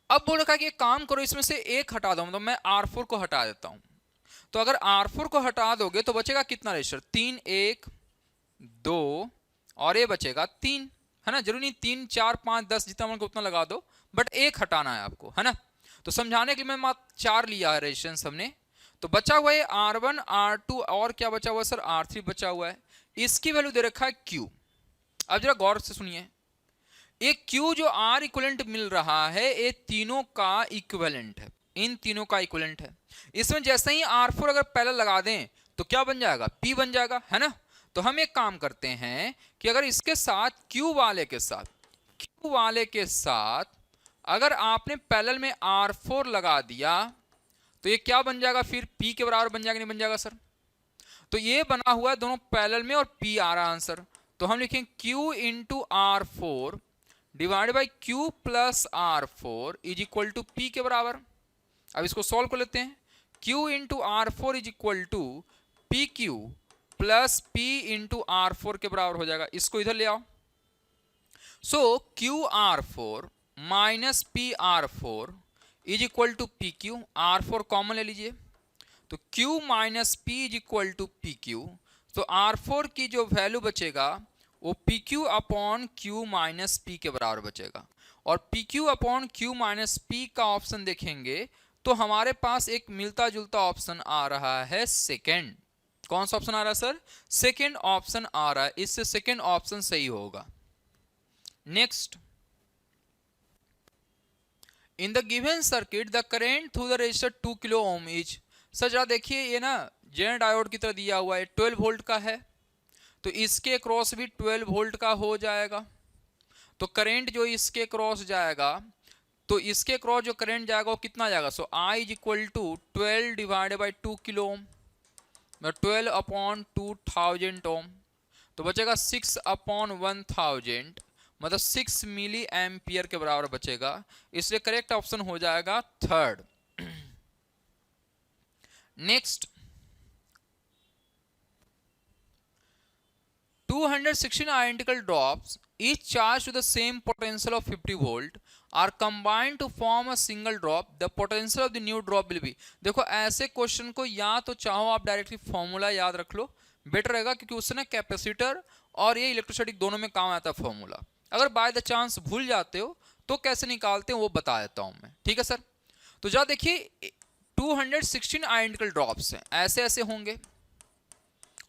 अब बोल रखा है कि एक काम करो, इसमें से एक हटा दो, मतलब मैं R4 को हटा देता हूं। तो अगर R4 को हटा दोगे तो बचेगा कितना रजिस्टर, 3, 1, 2 और ये बचेगा 3, है ना। जरूरी नहीं 3, 4, 5, 10 जितना मन को उतना लगा दो, बट एक हटाना है आपको, है ना। तो समझाने के लिए मैं मात्र 4 लिया है रेजिस्टेंस हमने। तो बचा हुआ है R1, R2 और क्या बचा हुआ है सर, R3 बचा हुआ है। इसकी वैल्यू दे रखा है Q। अब जरा गौर से सुनिए, एक Q जो R इक्विवेलेंट मिल रहा है, ये तीनों का इक्विवेलेंट है, इन तीनों का इक्विवेलेंट है। इसमें जैसे ही R4 अगर पैरेलल लगा दें तो क्या बन जाएगा, P बन जाएगा, है ना। तो हम एक काम करते हैं कि अगर इसके साथ Q वाले के साथ अगर आपने पैरेलल में R4 लगा दिया तो ये क्या बन जाएगा, फिर P के बराबर बन जाएगा, नहीं बन जाएगा सर। तो ये बना हुआ है दोनों पैरेलल में और P आ रहा आंसर। तो हम लिखेंगे Q into R4 divide by Q plus R4 is equal to P के बराबर। अब इसको सॉल्व कर लेते हैं। Q into R4 is equal to PQ plus P into R4 के बराबर हो जाएगा। इसको इधर ले आओ। So QR4 minus PR4 is equal to PQ। R4 common ले लीजिए, तो Q minus P is equal to PQ। तो R4 की जो वैल्यू बचेगा वो PQ upon Q minus P के बराबर बचेगा। और PQ upon Q minus P का ऑप्शन देखेंगे तो हमारे पास एक मिलता जुलता ऑप्शन आ रहा है सेकेंड। कौन सा ऑप्शन आ रहा है सर, सेकेंड ऑप्शन आ रहा है। इससे सेकेंड ऑप्शन सही होगा। Next, in the given circuit the current through the resistor 2 kilo ohm is. Sir जरा देखिए, ये ना जेन डायोड की तरह दिया हुआ है, 12 वोल्ट का है, तो इसके क्रॉस भी 12 वोल्ट का हो जाएगा। तो करंट जो इसके क्रॉस जाएगा, तो इसके क्रॉस जो करंट जाएगा वो कितना जाएगा, so I is equal to 12 divided by 2 kilo ohm, 12 upon 2000 ohm, तो बचेगा 6 अपॉन 1000, मतलब 6 मिली एम्पियर के बराबर बचेगा। इसलिए करेक्ट ऑप्शन हो जाएगा third. Next, 216 identical drops each charged to the same potential of 50 volt are combined to form a single drop. The potential of the new drop will be। देखो ऐसे question को या तो चाहो आप डायरेक्टली फॉर्मूला याद रख लो, बेटर रहेगा, क्योंकि उससे ना कैपेसिटर और ये इलेक्ट्रोस्टैटिक दोनों में काम आता है फॉर्मूला। अगर बाय द चांस भूल जाते हो तो कैसे निकालते हैं वो बता देता हूं मैं, ठीक है सर। तो जरा देखिए 216 आइडेंटिकल ड्रॉप्स हैं, ऐसे ऐसे होंगे,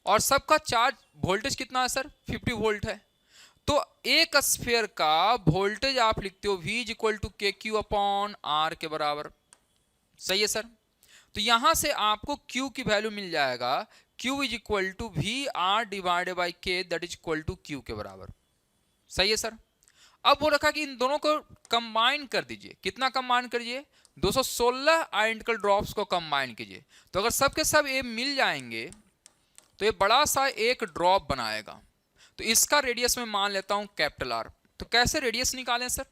और सबका चार्ज वोल्टेज कितना है सर, 50 वोल्ट है। तो एक स्फीयर का वोल्टेज आप लिखते हो V is equal to K Q upon are के बराबर, सही है सर। तो यहां से आपको Q की वैल्यू मिल जाएगा, Q is equal to V R divided by K, that is equal to Q के बराबर, सही है सर। अब वो रखा कि इन दोनों को कंबाइन कर दीजिए। कितना कंबाइन करिए, 216 आइडेंटिकल ड्रॉप्स को कंबाइन कीजिए। तो अगर सब के सब ये मिल जाएंगे तो ये बड़ा सा एक ड्रॉप बनाएगा। तो इसका रेडियस में मान लेता हूं कैपिटल आर। तो कैसे रेडियस निकालें सर,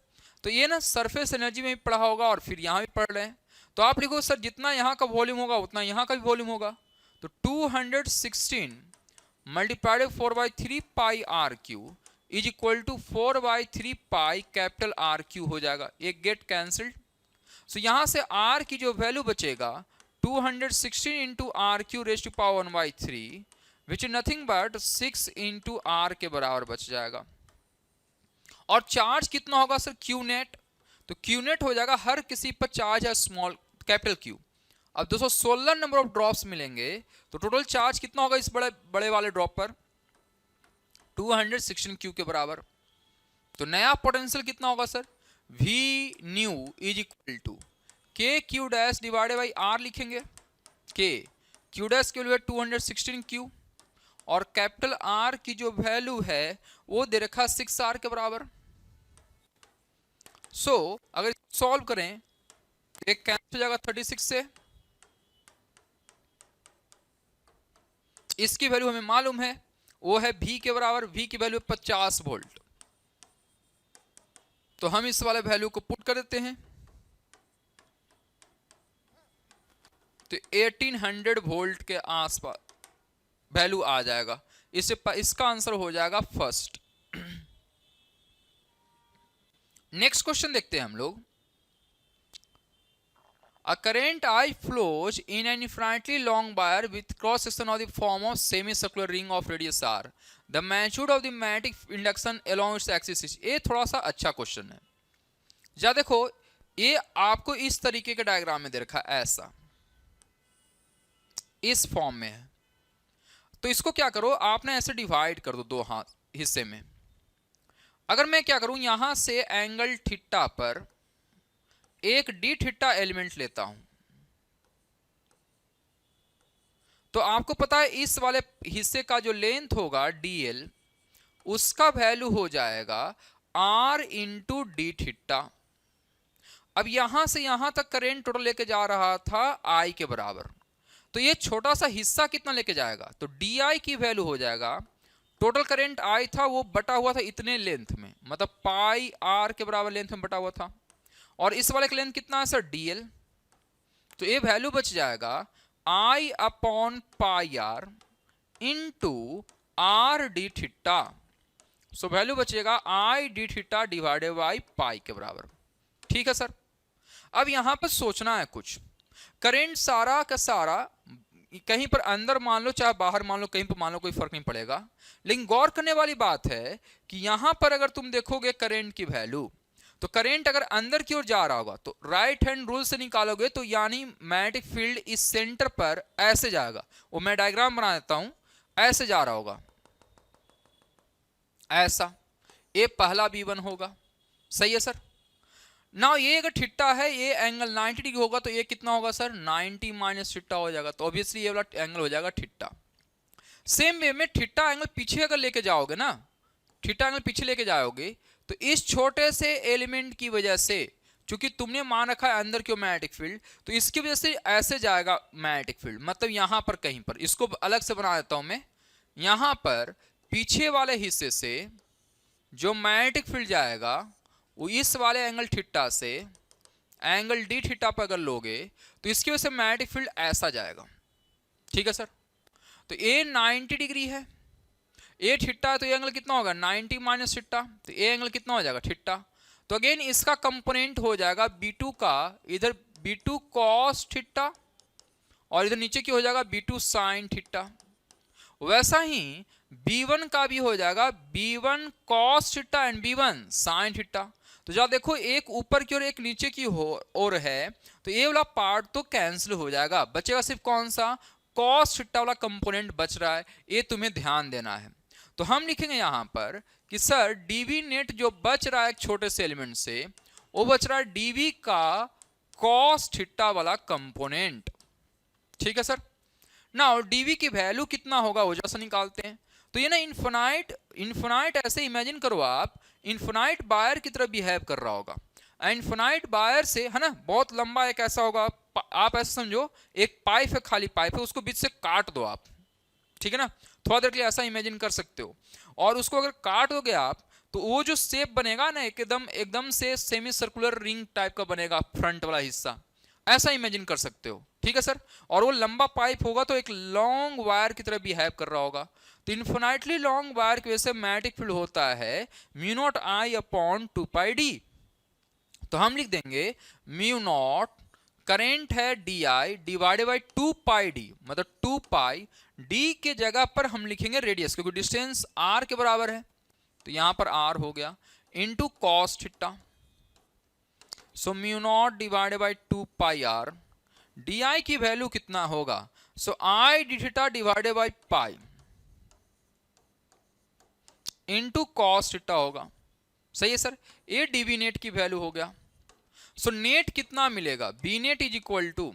तो ये ना सरफेस एनर्जी में भी पढ़ा होगा और फिर यहां भी पढ़ रहे हैं। तो आप लिखो सर जितना यहां का वॉल्यूम होगा उतना यहां का भी वॉल्यूम होगा। तो 216 multiplied 4/3 pi R cube is equal to 4/3 pi capital R cube हो जाएगा। ये गेट कैंसल्ड। सो यहां से आर की जो वैल्यू बचेगा 216 into R cube raise to power 1/3 which is nothing but 6 into R के बराबर बच जाएगा। और चार्ज कितना होगा सर, क्यू नेट। तो क्यू नेट हो जाएगा, हर किसी पर चार्ज है स्मॉल कैपिटल क्यू। अब 216 नंबर ऑफ ड्रॉप्स मिलेंगे तो टोटल चार्ज कितना होगा इस बड़े बड़े वाले ड्रॉप पर, 216 क्यू के बराबर। तो नया पोटेंशियल कितना होगा sir, V new is equal to K Q dash divided by R लिखेंगे। के क्यू डैश की वैल्यू है 216 क्यू और कैपिटल आर की जो वैल्यू है वो दे रखा 6 आर के बराबर। सो अगर सॉल्व करें एक कैंसिल हो जाएगा 36 से। इसकी वैल्यू हमें मालूम है वो है V के बराबर, V की वैल्यू 50 वोल्ट। तो हम इस वाले वैल्यू को पुट कर देते हैं तो 1800 वोल्ट के आसपास वैल्यू आ जाएगा। इसका आंसर हो जाएगा फर्स्ट। नेक्स्ट क्वेश्चन देखते हैं हम लोग। A current I flows in an infinitely long wire with cross section of the form of semicircular ring of radius r. The magnitude of the magnetic induction along its axis is. ये थोड़ा सा अच्छा question है। जा देखो, ये आपको इस तरीके के डायग्राम में दे रखा है, ऐसा इस फॉर्म में है। तो इसको क्या करो, आपने ऐसे डिवाइड कर दो दो हाथ हिस्से में। अगर मैं क्या करूं, यहां से एंगल थीटा पर एक डी थीटा एलिमेंट लेता हूं, तो आपको पता है इस वाले हिस्से का जो लेंथ होगा dl, उसका वैल्यू हो जाएगा r इंटू डी थीटा। अब यहां से यहां तक करंट टोटल लेके जा रहा था I के बराबर, तो ये छोटा सा हिस्सा कितना लेके जाएगा, तो di की वैल्यू हो जाएगा, टोटल करंट I था वो बटा हुआ था इतने लेंथ में, मतलब पाई r के बराबर लेंथ में बटा हुआ था, और इस वाले का लेंथ कितना है सर dl, तो ये वैल्यू बच जाएगा I upon pi r into r D theta. So value बचेगा I D theta divided by पाई के बराबर। ठीक है सर। अब यहां पर सोचना है कुछ, करंट सारा का सारा कहीं पर अंदर मान लो चाहे बाहर मान लो, कहीं पर मान लो, कोई फर्क नहीं पड़ेगा, लेकिन गौर करने वाली बात है कि यहां पर अगर तुम देखोगे करंट की वैल्यू, तो करंट अगर अंदर की ओर जा रहा होगा तो राइट हैंड रूल से निकालोगे तो यानी मैग्नेटिक फील्ड इस सेंटर पर ऐसे जाएगा, वो मैं डायग्राम बना देता हूं, ऐसे जा रहा होगा, ऐसा, ये पहला V1 होगा। सही है सर। ना ये अगर थीटा है, ये एंगल 90 डिग्री होगा, तो ये कितना होगा सर, 90 माइनस थीटा हो जाएगा, तो ऑब्वियसली ये वाला एंगल हो जाएगा थीटा। सेम वे में थीटा एंगल पीछे अगर लेके जाओगे ना, थीटा एंगल पीछे लेके जाओगे, तो इस छोटे से एलिमेंट की वजह से, चूंकि तुमने मान रखा है अंदर क्यों मैग्नेटिक फील्ड, तो इसकी वजह से ऐसे जाएगा मैग्नेटिक फील्ड, मतलब यहां पर कहीं पर, इसको अलग से बना देता हूं मैं, यहां पर पीछे वाले हिस्से से जो मैग्नेटिक फील्ड जाएगा वो इस वाले एंगल थीटा से एंगल डी थीटा पर अगर लोगे, तो इसकी वजह से मैग्नेटिक फील्ड ऐसा जाएगा। ठीक है सर। तो ए 90 डिग्री है, ए थीटा है, तो ये एंगल कितना होगा, 90 माइनस थीटा, तो ए एंगल कितना हो जाएगा, थीटा। तो अगेन इसका कंपोनेंट हो जाएगा B2 का, इधर B2 कॉस थीटा और इधर नीचे की हो जाएगा B2 साइन थीटा। वैसा ही B1 का भी हो जाएगा B1 cos theta and B1 sign theta. तो जब देखो एक ऊपर की ओर एक नीचे की ओर है, तो ये वाला पार्ट तो कैंसिल हो जाएगा, बचेगा सिर्फ कौन सा, कॉस थीटा वाला कंपोनेंट बच रहा है, ये तुम्हें ध्यान देना है। तो हम लिखेंगे यहां पर कि सर डीवी नेट जो बच रहा है एक छोटे से एलिमेंट से, वो बच रहा है डीवी का कॉस थीटा वाला कंपोनेंट। ठीक है सर। नाउ डीवी की वैल्यू कितना होगा वो जैसा निकालते हैं। तो ये ना इन्फिनाइट ऐसे इमेजिन करो आप, इन्फिनाइट वायर की तरह बिहेव कर रहा होगा। इन्फिनाइट वायर से है ना, बहुत लंबा एक ऐसा होगा, आप ऐसे समझो एक पाइप है, खाली पाइप है, उसको बीच से काट दो आप, ठीक है ना, थोड़ा देर के लिए ऐसा इमेजिन कर सकते हो, और उसको अगर काट दोगे आप, तो वो जो शेप बनेगा ना एकदम से सेमी सर्कुलर रिंग टाइप का बनेगा, फ्रंट वाला हिस्सा, ऐसा इमेजिन कर सकते हो। ठीक है सर। और वो लंबा पाइप होगा तो एक लॉन्ग वायर की तरह बिहेव कर रहा होगा। तो इन्फिनाइटली लॉन्ग वायर की वजह से मैग्नेटिक फील्ड होता है mu not I upon 2 pi D. तो हम लिख देंगे म्यू नॉट, करेंट है D I divided by 2 pi D, मतलब 2 पाई डी के जगह पर हम लिखेंगे रेडियस, क्योंकि डिस्टेंस आर के बराबर है, तो यहां पर आर हो गया, into cos theta. So mu not divided by 2 pi R, d I की वैल्यू कितना होगा, so I d theta divided by pi into cos theta होगा। सही है सर। ए डीवी नेट की वैल्यू हो गया। सो नेट कितना मिलेगा, B net is equal to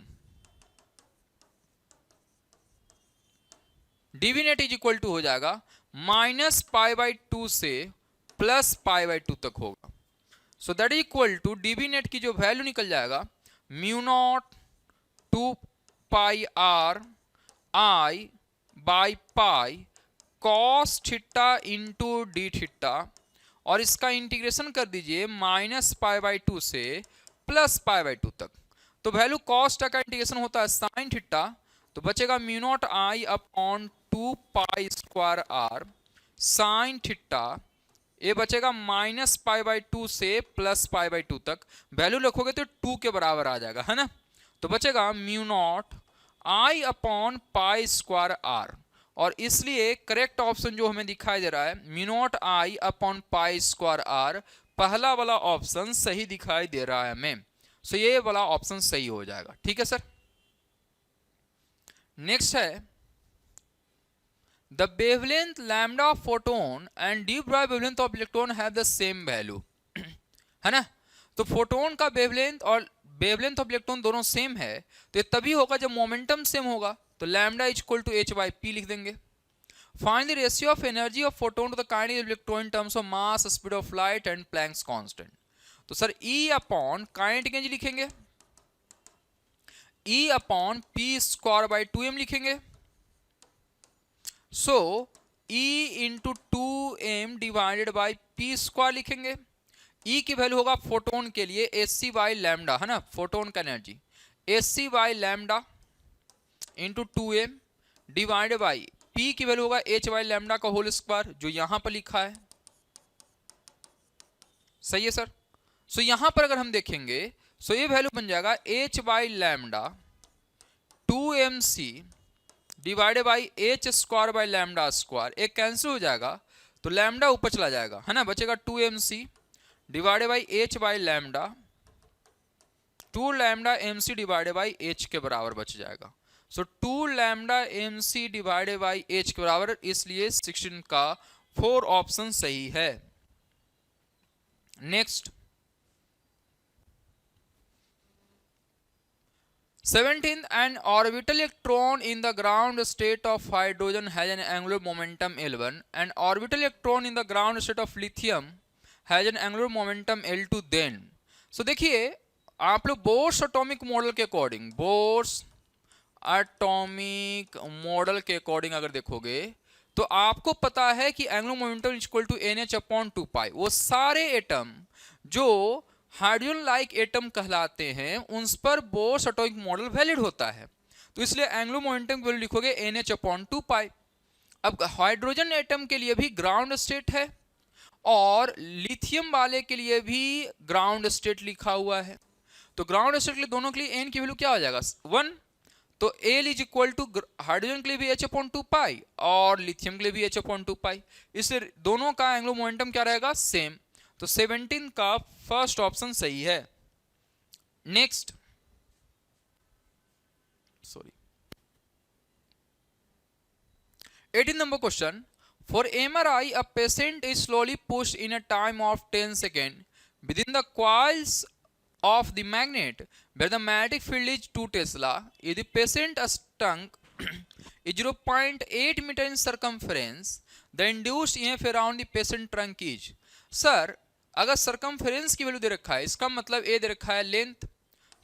DV net is equal to हो जाएगा माइनस पाई बाई 2 से प्लस पाई बाई 2 तक होगा। So that is equal to DV net की जो वैल्यू निकल जाएगा mu naught 2 pi R I by pi cos theta into d theta, और इसका इंटीग्रेशन कर दीजिए माइनस पाई बाई 2 से प्लस पाई बाई 2 तक। तो वैल्यू कॉस का इंटीग्रेशन होता है साइन थीटा, तो बचेगा mu not I upon 2 pi square R sine theta, ये बचेगा माइनस पाई बाई 2 से प्लस पाई बाई 2 तक। वैल्यू लिखोगे तो 2 के बराबर आ जाएगा, है ना। तो बचेगा mu not I upon pi square R, और इसलिए करेक्ट ऑप्शन जो हमें दिखाई दे रहा है mu not I upon pi square R, पहला वाला ऑप्शन सही दिखाई दे रहा है हमें। सो ये वाला ऑप्शन सही हो जाएगा। ठीक है सर। नेक्स्ट है the wavelength lambda of photon and deep bright wavelength of electron have the same value, है ना। तो फोटोन का वेवलेंथ और वेवलेंथ ऑफ इलेक्ट्रॉन दोनों सेम है, तो ये तभी होगा जब मोमेंटम सेम होगा। तो lambda is equal to H by P लिख देंगे। Find the ratio of energy of photon to the kinetic electron in terms of mass, speed of light and Planck's constant. तो sir E upon kinetic energy लिखेंगे, E upon P square by 2m लिखेंगे। So E into 2m divided by P square लिखेंगे। E की value होगा photon के लिए H by lambda, है ना, फोटोन का energy H by lambda into 2m divided by P की वैल्यू होगा एच बाई लैम्डा का होल स्क्वायर, जो यहां पर लिखा है। सही है सर। सो यहां पर अगर हम देखेंगे सो ये वैल्यू बन जाएगा H by lambda 2mc divided by H square by lambda square, एक कैंसिल हो जाएगा तो लैम्डा ऊपर चला जाएगा, है ना, बचेगा 2mc divided by H by lambda 2 lambda mc divided by h के बराबर बच जाएगा। सो 2 lambda mc divided by h के बराबर, इसलिए 16 का 4 ऑप्शन सही है। Next 17th, an orbital electron in the ground state of hydrogen has an angular momentum L1 and orbital electron in the ground state of lithium has an angular momentum L2 then। so देखिए आप लोग Bohr's atomic model के according, Bohr's atomic model के according अगर देखोगे तो आपको पता है कि angular momentum is equal to NH upon 2π। वो सारे एटम जो हाइड्रोजन लाइक एटम कहलाते हैं उन पर बोर्स एटॉमिक मॉडल वैलिड होता है, तो इसलिए एंगुलर मोमेंटम की वैल्यू लिखोगे NH अपॉन 2π। अब हाइड्रोजन एटम के लिए भी ग्राउंड स्टेट है और लिथियम वाले के लिए भी ग्राउंड स्टेट लिखा हुआ है। तो ग्राउंड स्टेट के लिए दोनों के लिए n की वैल्यू क्या हो जाएगा 1। तो L is equal to hydrogen के लिए भी H अपॉन 2π और लिथियम के लिए भी H अपॉन 2π, इसलिए दोनों का एंगुलर मोमेंटम क्या रहेगा सेम। तो 17 का फर्स्ट ऑप्शन सही है। Next sorry 18 number question, for MRI a patient is slowly pushed in a time of 10 seconds within the coils of the magnet where the magnetic field is 2 Tesla. If the patient shrunk is 0.8 meter in circumference, the induced EMF around the patient trunk is। Sir अगर circumference की value दे रखा है, इसका मतलब ए दे रखा है length,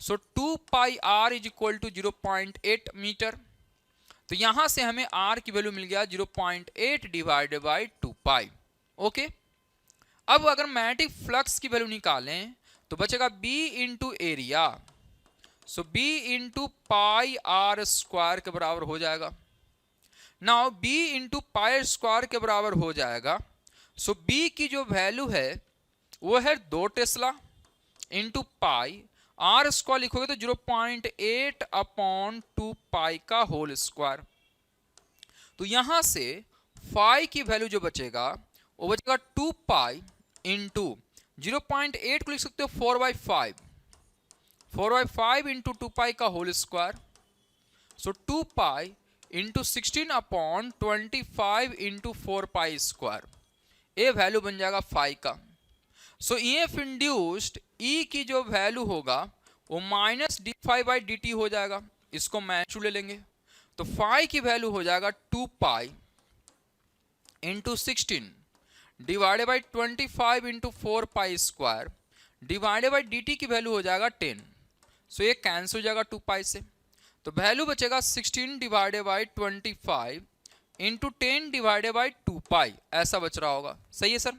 so 2πr is equal to 0.8 metre. तो यहां से हमें r की वैल्यू मिल गया 0.8 डिवाइडेड बाई 2π। ओके, अब अगर मैग्नेटिक फ्लक्स की वैल्यू निकालें तो बचेगा b into area, so b into pi R square के बराबर हो जाएगा। Now b into pi square के बराबर हो जाएगा, सो b की जो वैल्यू है वो है 2 tesla into pi, R square लिखोगे तो 0.8 अपॉन 2π का होल स्क्वायर। तो यहां से फाई की वैल्यू जो बचेगा वो बचेगा 2π इंटू 0.8 को लिख सकते हो 4/5, 4/5 इंटू 2π का होल स्क्वायर। सो 2π इंटू 16 अपॉन 25 इंटू 4π स्क्वायर, ये वैल्यू बन जाएगा फाई का। सो EF इंड्यूस्ड E की जो वैल्यू होगा वो माइनस d∅/dt हो जाएगा, इसको मैच ले लेंगे तो फाई की वैल्यू हो जाएगा 2π into 16 divided by 25 into 4π square divided by dt की वैल्यू हो जाएगा 10। सो ये कैंसिल हो जाएगा 2π से, तो वैल्यू बचेगा 16 divided by 25 into 10 divided by 2π, ऐसा बच रहा होगा। सही है सर।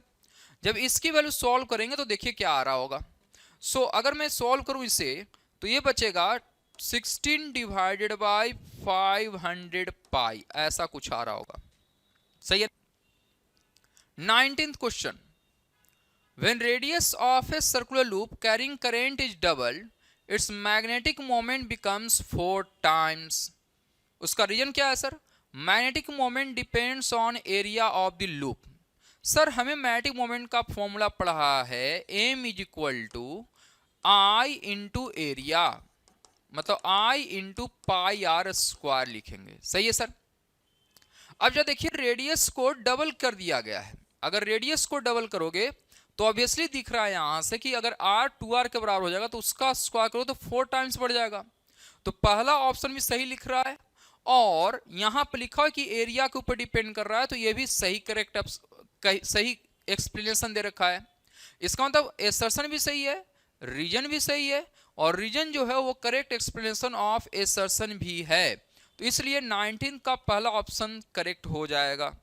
जब इसकी वैल्यू सॉल्व करेंगे तो देखिए क्या आ रहा होगा। सो अगर मैं सॉल्व करूं इसे तो ये बचेगा 16 डिवाइडेड बाई 500π, ऐसा कुछ आ रहा होगा। सही है। 19th question, when radius of a circular loop carrying current is doubled, it's magnetic moment becomes 4 times. उसका रीजन क्या है sir? Magnetic moment depends on area of the loop. Sir हमें मैग्नेटिक मोमेंट का फॉर्मूला पढ़ा है, M is equal to I into area, मतलब I into pi R square लिखेंगे, सही है सर। अब जब देखिए रेडियस को डबल कर दिया गया है, अगर रेडियस को डबल करोगे तो ऑब्वियसली दिख रहा है यहां से कि अगर r 2r के बराबर हो जाएगा तो उसका स्क्वायर करो तो 4 टाइम्स बढ़ जाएगा। तो पहला ऑप्शन भी सही लिख रहा है, और यहां पर लिखा है कि एरिया के ऊपर डिपेंड कर रहा है, तो ये भी सही करेक्ट सही एक्सप्लेनेशन दे रखा है। इसका मतलब एसर्शन भी सही है, रीजन भी सही है, और रीजन जो है वो करेक्ट एक्सप्लेनेशन ऑफ एसर्शन भी है। तो इसलिए 19 का पहला ऑप्शन करेक्ट हो जाएगा।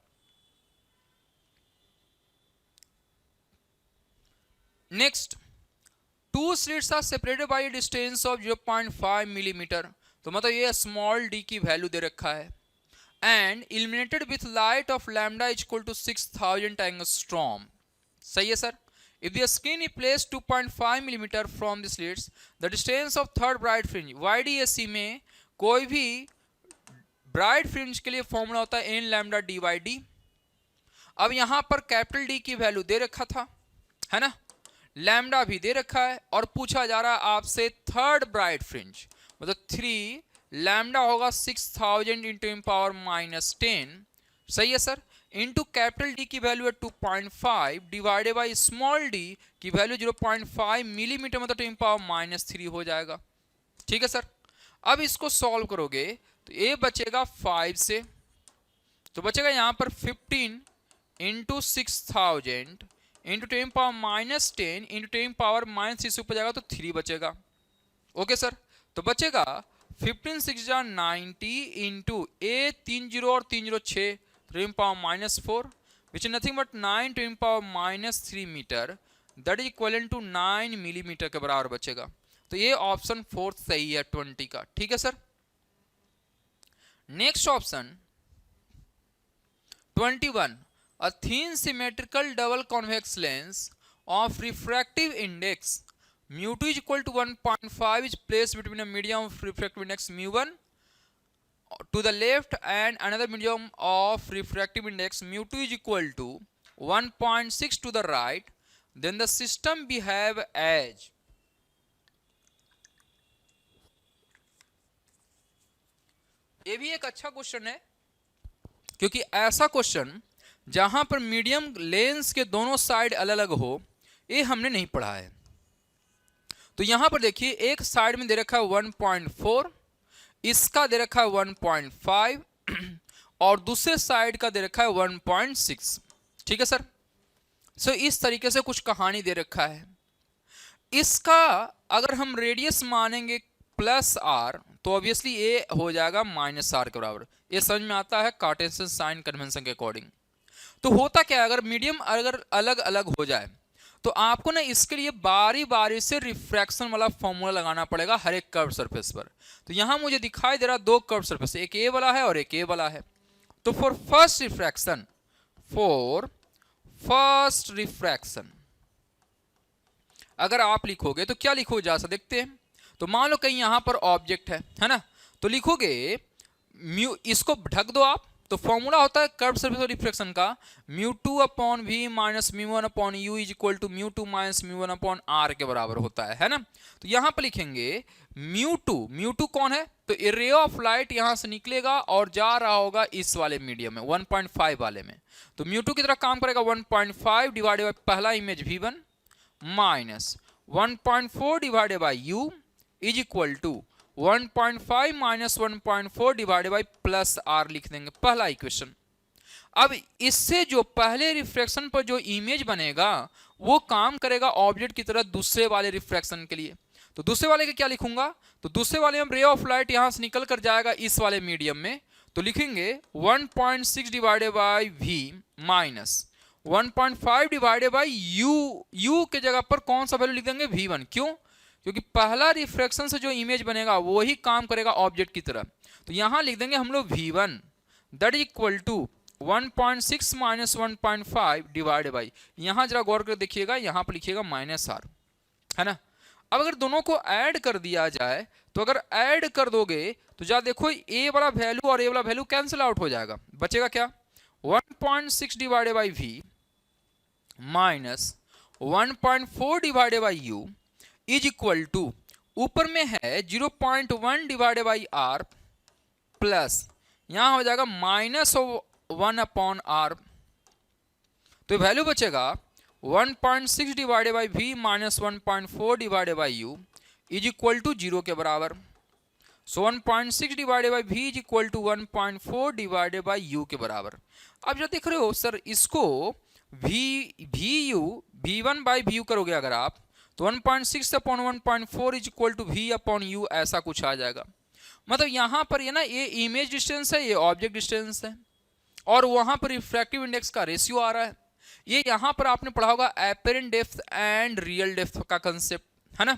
Next, 2 slits are separated by distance of 0.5 millimetre, तो मतलब ये स्मॉल डी की वैल्यू दे रखा है, and illuminated with light of lambda is equal to 6000 angstrom, सही है sir. If the skin is placed 2.5 millimetre from the slits, the distance of third bright fringe, YDAC में कोई भी ब्राइट फ्रिंज के लिए फॉर्मूला होता है n lambda D by D. अब यहां पर कैपिटल डी की वैल्यू दे रखा था, है ना, लैम्डा भी दे रखा है, और पूछा जा रहा है आपसे थर्ड ब्राइट फ्रिंज, मतलब 3 लैम्डा होगा 6000 इंटू पावर -10, सही है सर, इंटू कैपिटल डी की वैल्यू है 2.5 डिवाइडेड बाई स्मॉल डी की वैल्यू 0.5 मिलीमीटर, मतलब 10 पावर -3 हो जाएगा, ठीक है सर। अब इसको सॉल्व करोगे तो ये बचेगा 5 से, तो बचेगा यहां पर 15 into 6000 into 10 power -10 into 10 power -3 से ऊपर जाएगा तो 3 बचेगा, ओके सर। तो बचेगा 15 6 90 इंटू ए 30 और 30 6 10 power -4 which is nothing but 9 10 power -3 metre, that is equal to 9 millimetre के बराबर बचेगा। तो ये ऑप्शन 4 सही है 20 का, ठीक है sir. Next option 21, a thin symmetrical double convex lens of refractive index mu2 is equal to 1.5 is placed between a medium of refractive index mu1 to the left and another medium of refractive index mu2 is equal to 1.6 to the right, then the system behave as, ये भी एक अच्छा question है, क्योंकि ऐसा question जहां पर medium lens के दोनों साइड अलग अलग हो, ये हमने नहीं पढ़ा है। तो यहां पर देखिए एक साइड में दे रखा है 1.4, इसका दे रखा है 1.5 और दूसरे साइड का दे रखा है 1.6, ठीक है सर। सो इस तरीके से कुछ कहानी दे रखा है। इसका अगर हम रेडियस मानेंगे +r तो ऑब्वियसली ये हो जाएगा -r के बराबर। ये समझ में आता है कार्टेशियन साइन कन्वेंशन के अकॉर्डिंग। तो होता क्या है, अगर मीडियम अगर अलग अलग हो जाए तो आपको ना इसके लिए बारी बारी से रिफ्रैक्शन वाला फॉर्मूला लगाना पड़ेगा हर एक कर्व सरफेस पर। तो यहां मुझे दिखाई दे रहा 2 कर्व सरफेस, एक ए वाला है और एक ए वाला है। तो फॉर फर्स्ट रिफ्रैक्शन अगर आप लिखोगे तो क्या लिखो जा सकते देखते हैं। तो मान लो कहीं यहां पर ऑब्जेक्ट है ना, तो लिखोगे म्यू, इसको ढक दो आप, तो फॉर्मूला होता है कर्व सरफेस रिफ्लेक्शन का μ2 upon v minus μ1 upon u is equal to μ2 minus μ1 upon r के बराबर होता है ना। तो यहां पर लिखेंगे μ2 कौन है, तो ए रे ऑफ लाइट यहां से निकलेगा और जा रहा होगा इस वाले मीडियम में 1.5 वाले में। तो μ2 की तरह काम करेगा 1.5 डिवाइडेड बाय पहला image v1 minus 1.4 divided by u is equal to 1.5 minus 1.4 divided by plus R लिख देंगे, पहला इक्वेशन। अब इससे जो पहले रिफ्रैक्शन पर जो इमेज बनेगा वो काम करेगा ऑब्जेक्ट की तरह दूसरे वाले रिफ्रैक्शन के लिए। तो दूसरे वाले के क्या लिखूंगा, तो दूसरे वाले में रे ऑफ लाइट यहां से निकल कर जाएगा इस वाले मीडियम में, तो लिखेंगे 1.6 divided by v minus 1.5 divided by u के जगह पर कौन सा वैल्यू लिख देंगे v1, क्यों, क्योंकि पहला रिफ्रैक्शन से जो इमेज बनेगा वो ही काम करेगा ऑब्जेक्ट की तरह। तो यहां लिख देंगे हम लोग v1 that is equal to 1.6 minus 1.5 divide by, यहां जरा गौर कर देखिएगा यहां पर लिखिएगा -r, है ना। अब अगर दोनों को ऐड कर दिया जाए तो अगर ऐड कर दोगे तो जा देखो ए वाला वैल्यू और ए वाला वैल्यू कैंसिल आउट हो जाएगा, बचेगा क्या 1.6 divided by v minus 1.4 divided by u is equal to ऊपर में है 0.1 डिवाइडेड बाई आर प्लस यहां हो जाएगा -1 अपॉन आर। तो वैल्यू बचेगा 1.6 divided by v minus 1.4 divided by u is equal to 0 के बराबर। So 1.6 divided by v is equal to 1.4 divided by u के बराबर। अब जो देख रहे हो सर इसको v one by v u करोगे अगर आप तो 1.6 upon 1.4 is equal to v upon u ऐसा कुछ आ जाएगा। मतलब यहाँ पर ये ना ये इमेज डिस्टेंस है, ये ऑब्जेक्ट डिस्टेंस है और वहां पर रिफ्रैक्टिव इंडेक्स का रेशियो आ रहा है। ये यहां पर आपने पढ़ा होगा apparent depth and real depth का कंसेप्ट है ना।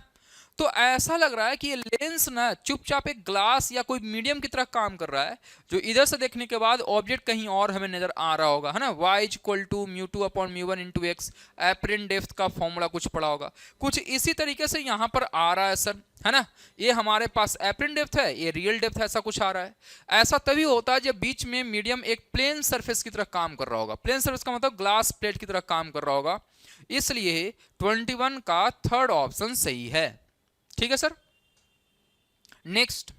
तो ऐसा लग रहा है कि ये लेंस ना चुपचाप एक ग्लास या कोई मीडियम की तरह काम कर रहा है, जो इधर से देखने के बाद ऑब्जेक्ट कहीं और हमें नजर आ रहा होगा है ना। y equal to mu two upon mu one into x apparent depth का फॉर्मूला कुछ पढ़ा होगा, कुछ इसी तरीके से यहाँ पर आ रहा है सर है ना। ये हमारे पास एपेरेंट डेप्थ है, ये रियल डेप्थ ऐसा कुछ आ रहा है। ऐसा तभी होता है जब बीच में मीडियम एक प्लेन सरफेस की तरह काम कर रहा होगा। प्लेन सरफेस का मतलब ग्लास प्लेट की तरह काम कर रहा होगा। इसलिए 21 का थर्ड ऑप्शन सही है। ठीक है sir. Next,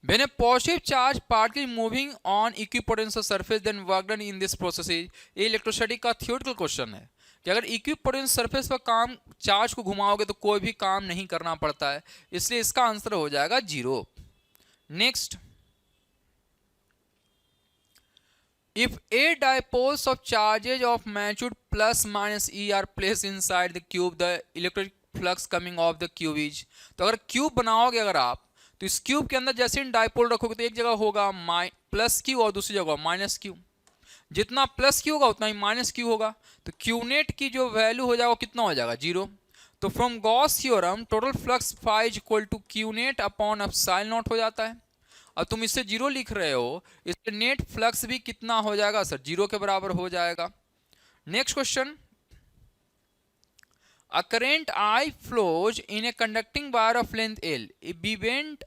when a positive charge particle moving on equipotential surface then work done in this process is, ये इलेक्ट्रोस्टैटिक का थियोरेटिकल क्वेश्चन है कि अगर इक्विपोटेंशियल सरफेस पर काम चार्ज को घुमाओगे तो कोई भी काम नहीं करना पड़ता है, इसलिए इसका आंसर हो जाएगा 0। Next, if a dipoles of charges of magnitude plus minus e are placed inside the cube the electric flux coming off the cube is, तो अगर क्यूब बनाओगे अगर आप तो इस क्यूब के अंदर जैसे इन डायपोल रखोगे तो एक जगह होगा प्लस क्यू और दूसरी जगह माइनस क्यू। जितना प्लस क्यू होगा उतना ही माइनस क्यू होगा, तो क्यू नेट की जो वैल्यू हो जाएगा कितना हो जाएगा 0। तो from Gauss theorem total flux phi is equal to Q net upon epsilon naught हो जाता है। अब तुम इससे 0 लिख रहे हो, इससे नेट फ्लक्स भी कितना हो जाएगा सर 0 के बराबर हो जाएगा। Next question, a current I flows in a conducting wire of length L. If be bent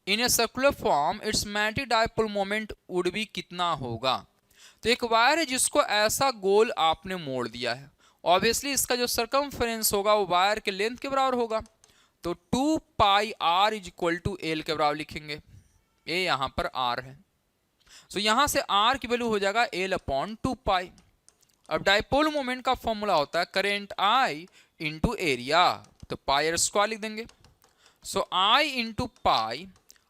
in a circular form, its magnetic dipole moment would be कितना होगा। तो एक वायर है जिसको ऐसा गोल आपने मोड़ दिया है, ऑब्वियसली इसका जो सरकमफेरेंस होगा वो वायर के लेंथ के बराबर होगा, तो 2 pi r is equal to L के बराबर लिखेंगे। ए यहां पर r है, सो यहां से r की वैल्यू हो जाएगा l अपॉन 2 पाई। अब डायपोल मोमेंट का फॉर्मूला होता है करेंट I इंटू एरिया, तो पाई स्क्वायर लिख देंगे। So I into pi,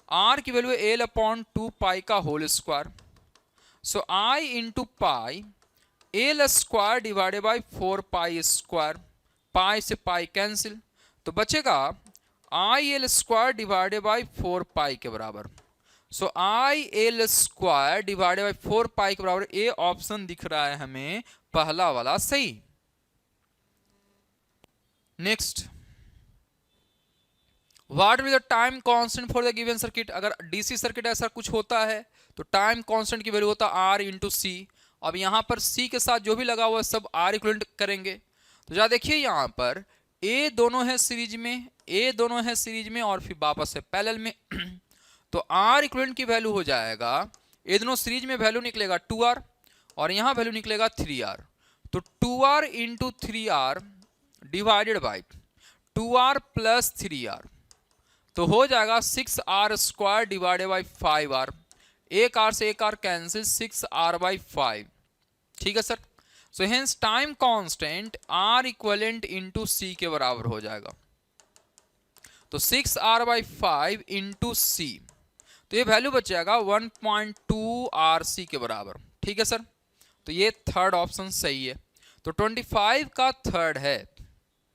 R की वैल्यू एल अपॉन 2 पाई का whole square. So I into pi L square divided by 4 pi square, pi से पाई कैंसिल, तो बचेगा I L square divided by 4 pi के बराबर। So I L square divided by 4 pi के बराबर, A option दिख रहा है हमें पहला वाला सही। Next, what will the time constant for the given circuit. अगर डीसी सर्किट ऐसा कुछ होता है तो टाइम कांस्टेंट की वैल्यू होता है आर इंटू सी। अब यहां पर सी के साथ जो भी लगा हुआ है सब आर इक्विवेलेंट करेंगे। तो जरा देखिए यहां पर ए दोनों है सीरीज में, ए दोनों है सीरीज में और फिर वापस है पैरेलल में तो आर इक्विवेलेंट की वैल्यू हो जाएगा, ये दोनों सीरीज में वैल्यू निकलेगा 2r और यहां वैल्यू निकलेगा 3r, तो 2r into 3r divided by 2r plus 3r, तो हो जाएगा 6r square divided by 5r, एक r से एक r कैंसिल 6r बाई 5। ठीक है sir. So hence time constant r equivalent into c के बराबर हो जाएगा, तो 6r बाई 5 इंटू c, तो ये वैल्यू बच जाएगा 1.2 RC के बराबर। ठीक है सर, तो ये थर्ड ऑप्शन सही है, तो 25 का थर्ड है।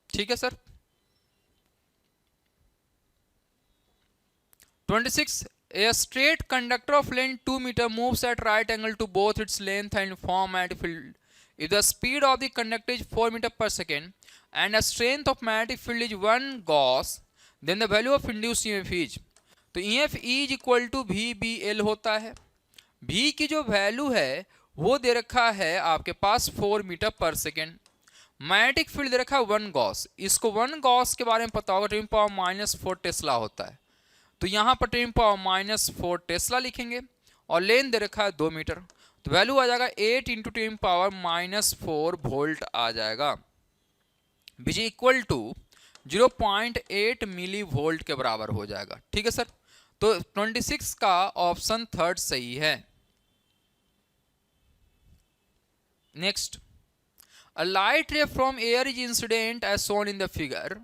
ठीक है sir. 26, a straight conductor of length 2 meter moves at right angle to both its length and form magnetic field. If the speed of the conductor is 4 meter per second and the strength of magnetic field is 1 Gauss, then the value of induced EMF is, तो EF is equal to VBL होता है। V की जो value है वो दे रखा है आपके पास 4 मीटर पर सेकेंड, मैग्नेटिक फील्ड दे रखा है 1 गॉस, इसको 1 गॉस के बारे में पता होगा, 10⁻⁻4 टेस्ला होता है, तो यहाँ पर 10⁻⁻4 टेस्ला लिखेंगे, और लेंथ दे रखा है 2 मीटर, तो वैल्यू आ जाएगा 8 × 10⁻⁻4 वोल्ट आ जाएगा, which equal to 0.8 milli volt के बराबर हो जाएगा। ठीक है सर, तो 26 का ऑप्शन थर्ड सही है। Next, a light ray from air is incident as shown in the figure.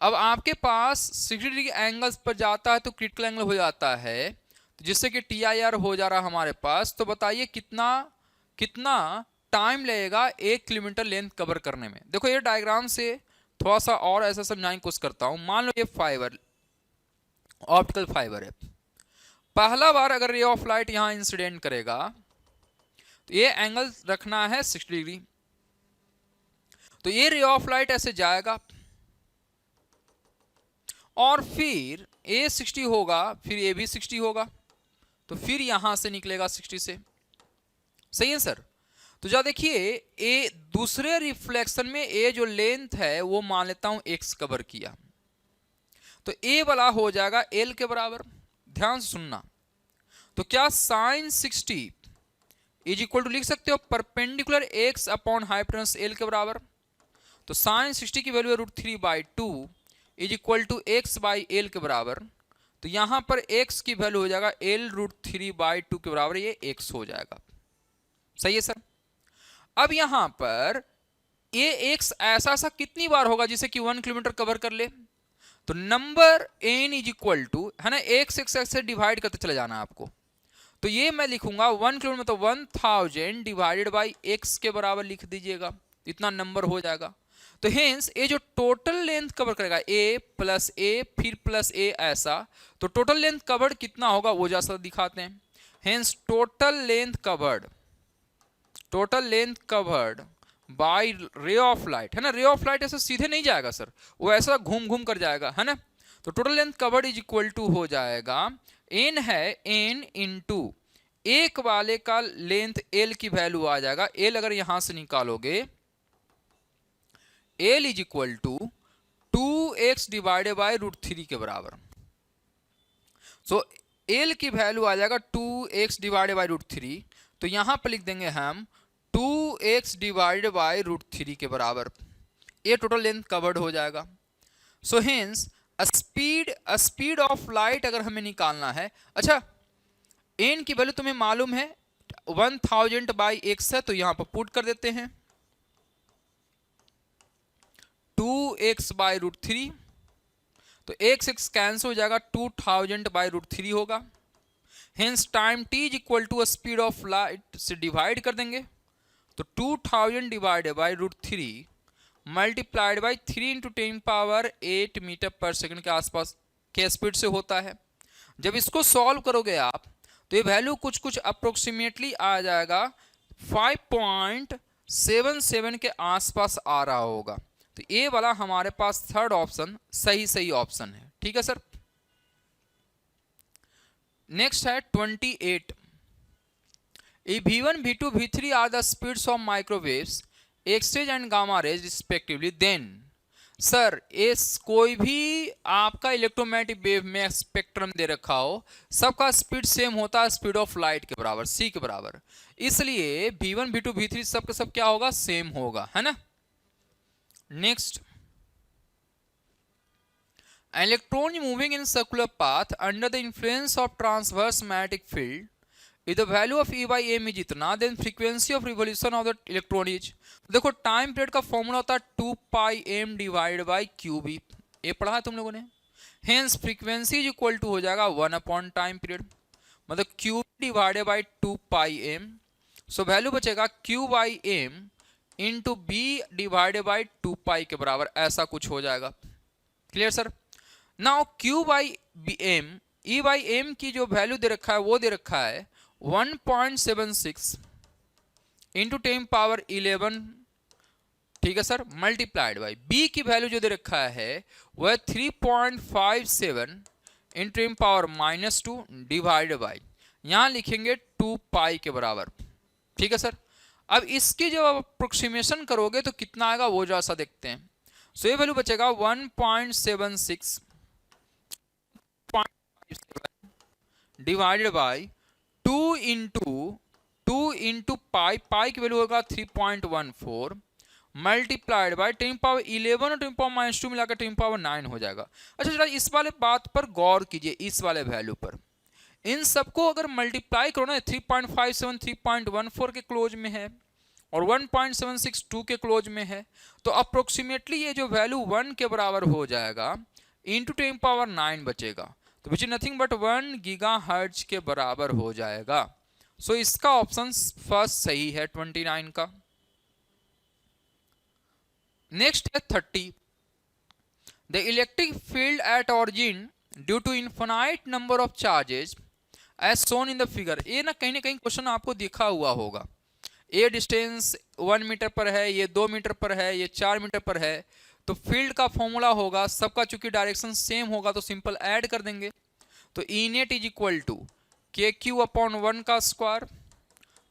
अब आपके पास 60 डिग्री एंगल्स पर जाता है तो क्रिटिकल एंगल हो जाता है, तो जिससे कि TIR हो जा रहा है हमारे पास। तो बताइए कितना टाइम लगेगा 1 किलोमीटर लेंथ कवर करने में। देखो ये डायग्राम से थोड़ा सा और ऐसा समझाने की कोशिश करता हूं। मान लो ये फाइबर, ऑप्टिकल फाइबर है, पहला बार अगर रे ऑफ लाइट यहां इंसिडेंट करेगा तो ये एंगल रखना है 60 डिग्री, तो ये रे ऑफ लाइट ऐसे जाएगा और फिर A 60 होगा, फिर A भी 60 होगा, तो फिर यहां से निकलेगा 60 से। सही है सर। तो जा देखिए A दूसरे रिफ्लेक्शन में A जो लेंथ है वो मान लेता हूं X कवर किया, तो A वाला हो जाएगा L के बराबर। ध्यान से सुनना, तो क्या साइन 60 इज इक्वल टू लिख सकते हो perpendicular X upon hypotenuse L के बराबर। तो साइन 60 की वैल्यू है √3/2 इज इक्वल टू x/L के बराबर। तो यहां पर x की वैल्यू हो जाएगा L √3/2 के बराबर, ये x हो जाएगा। सही है सर। अब यहां पर ये x ऐसा कितनी बार होगा जिसे कि 1 किलोमीटर कवर कर ले, तो number n is equal to है ना, x से डिवाइड करते चले जाना आपको। तो ये मैं लिखूंगा 1 किलोमीटर मतलब 1000 डिवाइडेड बाई x के बराबर लिख दीजिएगा, इतना नंबर हो जाएगा। तो हेंस ये जो टोटल लेंथ कवर करेगा A प्लस A फिर प्लस A ऐसा, तो टोटल लेंथ कवर्ड कितना होगा वो जैसा दिखाते हैं। Hence total length covered by ray of light, है ना, रे ऑफ लाइट ऐसे सीधे नहीं जाएगा सर, वो ऐसा घूम कर जाएगा, है ना। तो total length covered is equal to हो जाएगा, n है n इंटू एक वाले का लेंथ L की वैल्यू आ जाएगा, L अगर यहां से निकालोगे L is equal to 2x divided by √3 के बराबर। सो L की वैल्यू आ जाएगा 2x डिवाइडेड बाय √3, तो यहां पर लिख देंगे हम 2x डिवाइडेड बाय √3 के बराबर, ये टोटल लेंथ कवर्ड हो जाएगा। So hence speed of light अगर हमें निकालना है, अच्छा n की वैल्यू तुम्हें मालूम है 1000/x है, तो यहां पर पुट कर देते हैं 2x/√3, तो x कैंसिल हो जाएगा, 2000/√3 होगा। Hence time t is equal to speed of light से डिवाइड कर देंगे, तो 2000 divided by √3 multiplied by 3 × 10⁸ metre पर सेकंड के आसपास के स्पीड से होता है। जब इसको सॉल्व करोगे आप तो ये वैल्यू कुछ अप्रोक्सीमेटली आ जाएगा 5.77 के आसपास आ रहा होगा। तो ये वाला हमारे पास थर्ड ऑप्शन सही ऑप्शन है। ठीक है सर। नेक्स्ट है 28। If V1, V2, V3 are the speeds of microwaves, X-rays and gamma rays respectively, then sir कोई भी आपका इलेक्ट्रोमैग्नेटिक वेव में स्पेक्ट्रम दे रखा हो, सबका स्पीड सेम होता है स्पीड ऑफ लाइट के बराबर, c के बराबर, इसलिए V1, V2, V3 सबका सब क्या होगा, सेम होगा, है ना। Next, electron moving in circular path under the influence of transverse magnetic field, if the value of E/m is इतना, then frequency of revolution of the electron is, देखो time period का फॉर्मूला होता है 2πm divide by cube, ये पढ़ा है तुम लोगों ने। Hence frequency is equal to हो जाएगा 1 टाइम पीरियड, मतलब qB divided by 2πm। So value बचेगा q/m into b divided by 2π के बराबर, ऐसा कुछ हो जाएगा। Clear sir. Now q/m E/m की जो वैल्यू दे रखा है वो दे रखा है 1.76 इंटू 10⁻11, ठीक है सर, मल्टीप्लाइड बाई b की वैल्यू जो दे रखा है वह 3.57 इंटू 10⁻⁻2 डिवाइड बाई, यहां लिखेंगे 2π के बराबर। ठीक है सर। अब इसकी जब आप अप्रोक्सीमेशन करोगे तो कितना आएगा वो जरा सा देखते हैं। सो ये वैल्यू बचेगा 1.76 डिवाइडेड बाई 2 इंटू पाई की वैल्यू होगा 3.14 मल्टीप्लाइड बाय 10^11 और 10^-2 मिलाकर 10^9 हो जाएगा। अच्छा जरा इस वाले बात पर गौर कीजिए, इस वाले वैल्यू पर इन सबको अगर मल्टीप्लाई करो ना, 3.57 3.14 के क्लोज में है और 1.76 2 के क्लोज में है, तो अप्रोक्सीमेटली ये जो वैल्यू 1 के बराबर हो जाएगा इंटू 10^9 बचेगा, तो विच इज नथिंग बट 1 गीगाहर्ट्ज के बराबर हो जाएगा। सो इसका ऑप्शन फर्स्ट सही है 29 का। नेक्स्ट है 30। The electric field at origin due to infinite number of charges as shown in the figure. ये ना कहीं क्वेश्चन आपको दिखा हुआ होगा, ये डिस्टेंस 1 मीटर पर है, ये 2 मीटर पर है, ये 4 मीटर पर है, तो फील्ड का फॉर्मूला होगा सबका, चूंकि डायरेक्शन सेम होगा तो सिंपल ऐड कर देंगे। तो E net is equal to K Q upon 1 का स्क्वायर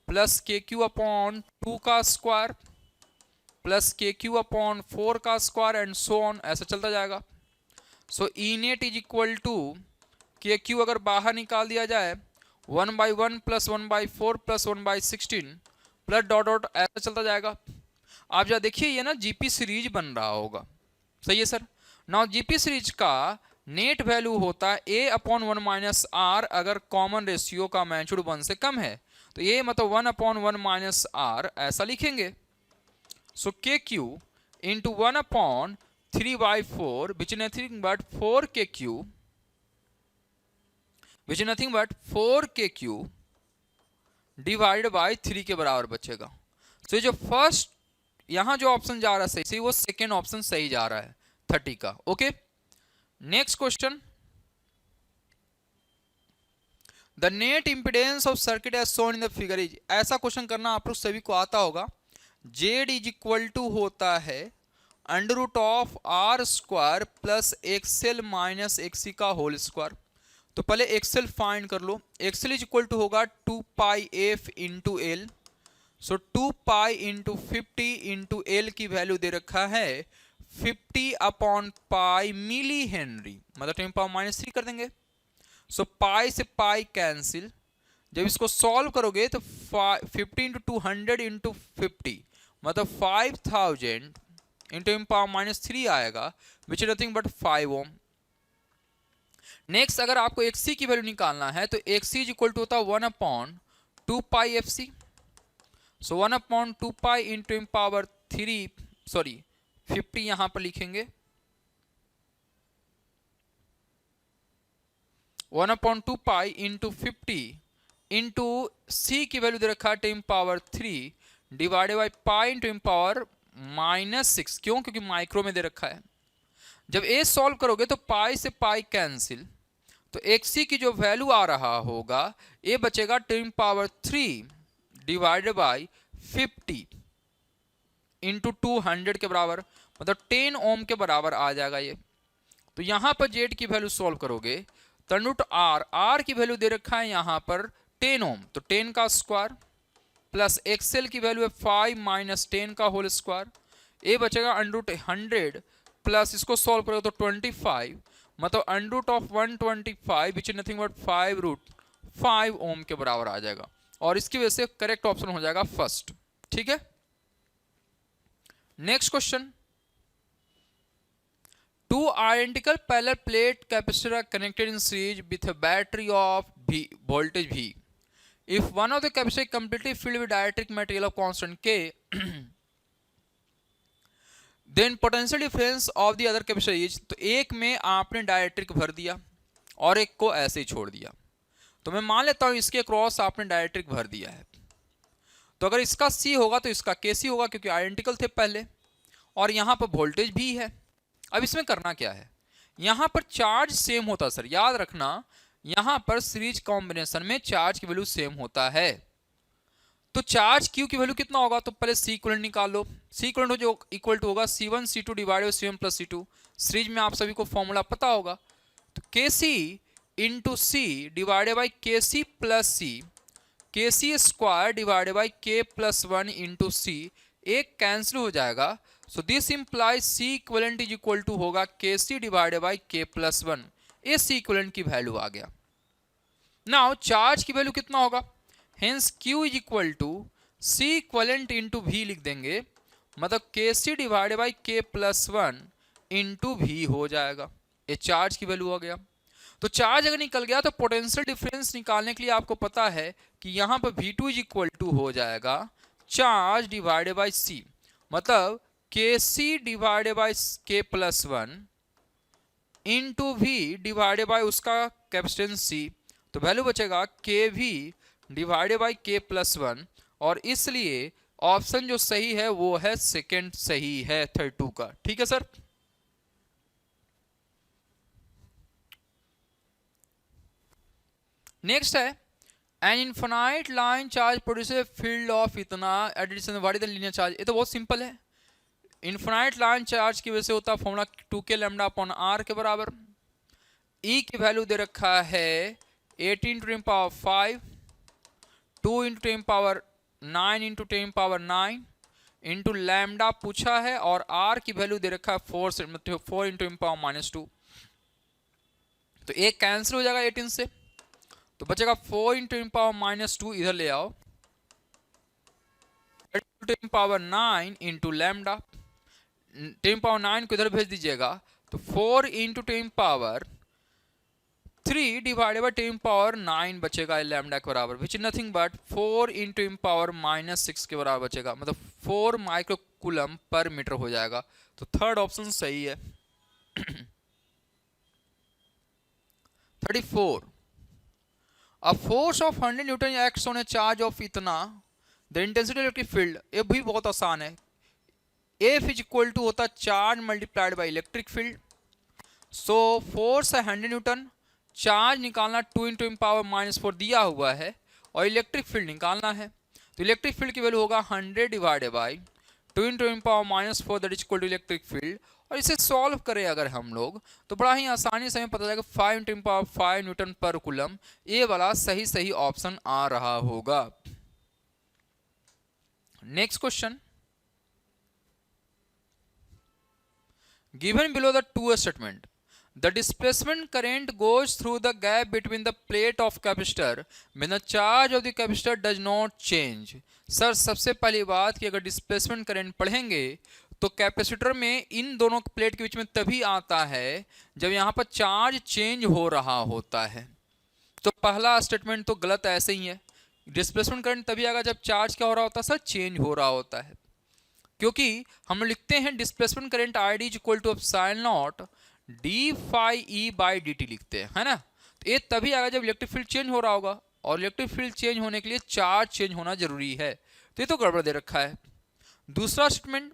प्लस के क्यू अपॉन 2 का स्क्वायर प्लस के क्यू अपॉन 4 का स्क्वायर एंड सो ऑन, ऐसा चलता जाएगा। सो E net is equal to K Q अगर बाहर निकाल दिया जाए 1/1 plus 1/4 plus 1/16 plus dot dot, ऐसा चलता जाएगा। आप जरा देखिए ये ना जीपी सीरीज बन रहा होगा, सही है सर। नाउ जीपी सीरीज का नेट वैल्यू होता है a अपॉन 1 माइनस आर, अगर कॉमन रेशियो का मैग्नीट्यूड 1 से कम है तो ये मतलब 1 अपॉन 1 माइनस आर ऐसा लिखेंगे। सो के Q into 1 upon 3/4 which is nothing but 4 के Q, which is nothing but 4 के क्यू डिवाइड बाई 3 के बराबर बचेगा। तो जो फर्स्ट यहां जो ऑप्शन जा रहा है सही, वो सेकेंड ऑप्शन सही जा रहा है 30 का। Okay, next question. The net impedance of circuit as shown in the figure is, ऐसा क्वेश्चन करना आप लोग सभी को आता होगा। जेड इज इक्वल टू होता है under root of R square plus XL minus XC का होल स्क्वायर। तो पहले एक्सएल फाइंड कर लो, एक्सएल इज इक्वल टू होगा 2πf into L. So 2π into 50 into L की वैल्यू दे रखा है 50 अपॉन पाई मिली हेनरी, मतलब 10^-3 कर देंगे। सो पाई से पाई कैंसिल, जब इसको सॉल्व करोगे तो 50 इंटू 200 इंटू 50 मतलब 5000 इंटू 10^-3 आएगा, which is nothing but 5 ohm. Next अगर आपको एक्सी की वैल्यू निकालना है तो एक्सी इज इक्वल टू होता है 1/2πfc। सो 1/2π इंटू 10^3, सॉरी 50 यहां पर लिखेंगे, 1/2π इंटू 50 इंटू सी की वैल्यू दे रखा है 10^3 डिवाइडेड बाई पाई इंटू 10^-6, क्यों? क्योंकि माइक्रो में दे रखा है। जब ए सॉल्व करोगे तो पाई से पाई कैंसिल, तो एक्सी की जो वैल्यू आ रहा होगा ए बचेगा 10^3 डिवाइडेड बाई 50 इंटू 200 के बराबर, मतलब 10 ओम के बराबर आ जाएगा ये। तो यहां पर जेड की वैल्यू सॉल्व करोगे तो रूट आर की वैल्यू दे रखा है यहां पर 10 ओम, तो 10 का स्क्वायर प्लस एक्सएल की वैल्यू है 5 माइनस 10 का होल स्क्वायर, ए बचेगा √100 प्लस इसको सॉल्व करोगे तो 25, मतलब √125 विच इज नथिंग बट 5√5 ओम के बराबर आ जाएगा, और इसकी वजह से करेक्ट ऑप्शन हो जाएगा फर्स्ट। ठीक है, next question. Two identical parallel plate capacitors are connected in series with a battery of voltage V. If one of the capacitors is completely filled with dielectric material of constant K, then potential difference of the other capacitor is, तो एक में आपने dielectric भर दिया और एक को ऐसे ही छोड़ दिया, तो मैं मान लेता हूं इसके क्रॉस आपने डायलेक्ट्रिक भर दिया है, तो अगर इसका C होगा तो इसका KC होगा क्योंकि आइडेंटिकल थे पहले, और यहां पर वोल्टेज भी है। अब इसमें करना क्या है, यहां पर चार्ज सेम होता सर, याद रखना यहां पर सीरीज कॉम्बिनेशन में चार्ज की वैल्यू सेम होता है। तो चार्ज Q की वैल्यू कितना होगा, तो पहले C इक्विवेलेंट निकाल लो। C इक्विवेलेंट जो इक्वल टू होगा C1 C2 divide by C1 plus C2, series में आप सभी को फॉर्मूला पता होगा, तो KC into C divided by KC plus C, K C square divided by K plus 1 into C, एक कैंसिल हो जाएगा। So this implies C equivalent is equal to होगा K C divided by K plus 1। ये सी equivalent की value आ गया। Now charge की value कितना होगा, hence Q is equal to C equivalent into V लिख देंगे, मतलब K C divided by K plus 1 into V हो जाएगा। ये चार्ज की वैल्यू आ गया। तो चार्ज अगर निकल गया तो पोटेंशियल डिफरेंस निकालने के लिए आपको पता है कि यहाँ पर V2 इज इक्वल टू हो जाएगा चार्ज डिवाइडेड बाई सी, मतलब K C divided by K plus 1 into V divided by उसका कैपेसिटेंस सी, तो वैल्यू बचेगा K V divided by K plus 1, और इसलिए ऑप्शन जो सही है वो है सेकंड सही है 32 का। ठीक है सर। नेक्स्ट है an infinite line charge produce field of इतना addition what is the linear charge. ये तो बहुत सिंपल है। इनफाइनाइट लाइन चार्ज की वजह से होता है formula 2k lambda upon r के बराबर। E की वैल्यू दे रखा है 18 to 5, 2 into 10 9 into 10 into lambda पूछा है, और R की वैल्यू दे रखा है 4 इंटू -2। तो एक कैंसिल हो जाएगा 18 से, तो बचेगा 4 इंटू -2, इधर ले आओ 10 इंटू लैम्डा, 10 को इधर भेज दीजिएगा, तो 4 इंटू 3 डिवाइडेड बाई 10 बचेगा लैम्डा के बराबर, विच इज नथिंग बट 4 इंटू -6 के बराबर बचेगा, मतलब 4 माइक्रो कूलम पर मीटर हो जाएगा। तो थर्ड ऑप्शन सही है। 34 a force of 100 Newton acts on A charge of इतना द इंटेंसिटी इलेक्ट्रिक फील्ड। ये भी बहुत आसान है। F इज इक्वल टू होता charge multiplied by electric field. So force है 100 न्यूटन, चार्ज निकालना 2 इंटू -4 दिया हुआ है, और इलेक्ट्रिक फील्ड निकालना है। तो इलेक्ट्रिक फील्ड की वैल्यू होगा 100 divided by 2 into -4 that is equal to electric field. और इसे सॉल्व करें अगर हम लोग तो बड़ा ही आसानी से हमें पता चलेगा 5 इंटू 5 न्यूटन पर कूलम। ये वाला सही सही ऑप्शन आ रहा होगा। Next question, given below the two statement, the displacement current goes through the gap between the plate of capacitor when the charge of the capacitor does not change। Sir सबसे पहली बात कि अगर डिस्प्लेसमेंट करंट पढ़ेंगे तो capacitor में इन दोनों plate के बीच में तभी आता है जब यहाँ पर चार्ज चेंज हो रहा होता है। तो पहला स्टेटमेंट तो गलत ऐसे ही है। डिस्प्लेसमेंट करंट तभी आएगा जब चार्ज क्या हो रहा होता है सर, चेंज हो रहा होता है, क्योंकि हम लिखते हैं displacement current I D equal to epsilon naught d phi E by d t लिखते हैं, है ना। तो ये तभी आएगा जब इलेक्ट्रिक फील्ड चेंज हो रहा होगा, और इलेक्ट्रिक फील्ड चेंज होने के लिए चार्ज चेंज होना जरूरी है। तो ये तो गड़बड़ दे रखा है। दूसरा statement,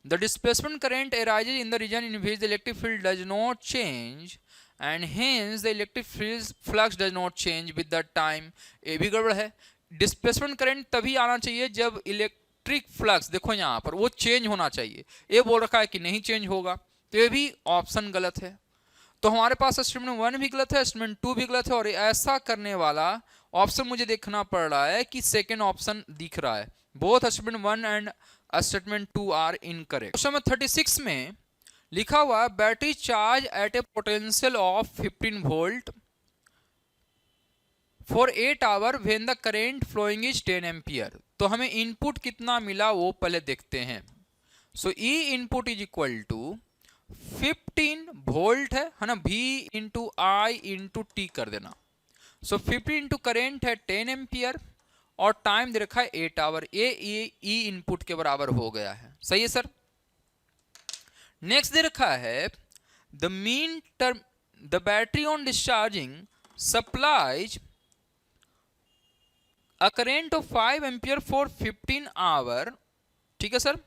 the displacement current arises in the region in which the electric field does not change and hence the electric field flux does not change with the time. ये भी गड़बड़ है। डिस्प्लेसमेंट करंट तभी आना चाहिए जब इलेक्ट्रिक फ्लक्स, देखो यहाँ पर, वो चेंज होना चाहिए। ये बोल रखा है कि नहीं चेंज होगा, तो ये भी ऑप्शन गलत है। तो हमारे पास स्टेटमेंट 1 भी गलत है, स्टेटमेंट 2 भी गलत है, और ऐसा करने वाला ऑप्शन मुझे देखना पड़ रहा है कि सेकेंड ऑप्शन दिख रहा है। Both statement 1 and statement 2 are incorrect. Question number 36 में लिखा हुआ है battery charge at a potential of 15 volt for 8 hour when the current flowing is 10 ampere. तो हमें इनपुट कितना मिला वो पहले देखते हैं। सो E input is equal to 15 volt है ना, V into I into T कर देना। सो 15 इंटू करेंट है 10 एम्पियर, और टाइम दे रखा है 8 आवर। ये ई इनपुट के बराबर हो गया है। सही है सर। नेक्स्ट दे रखा है the mean term the battery on discharging supplies a current of 5 ampere for 15 hour। ठीक है sir.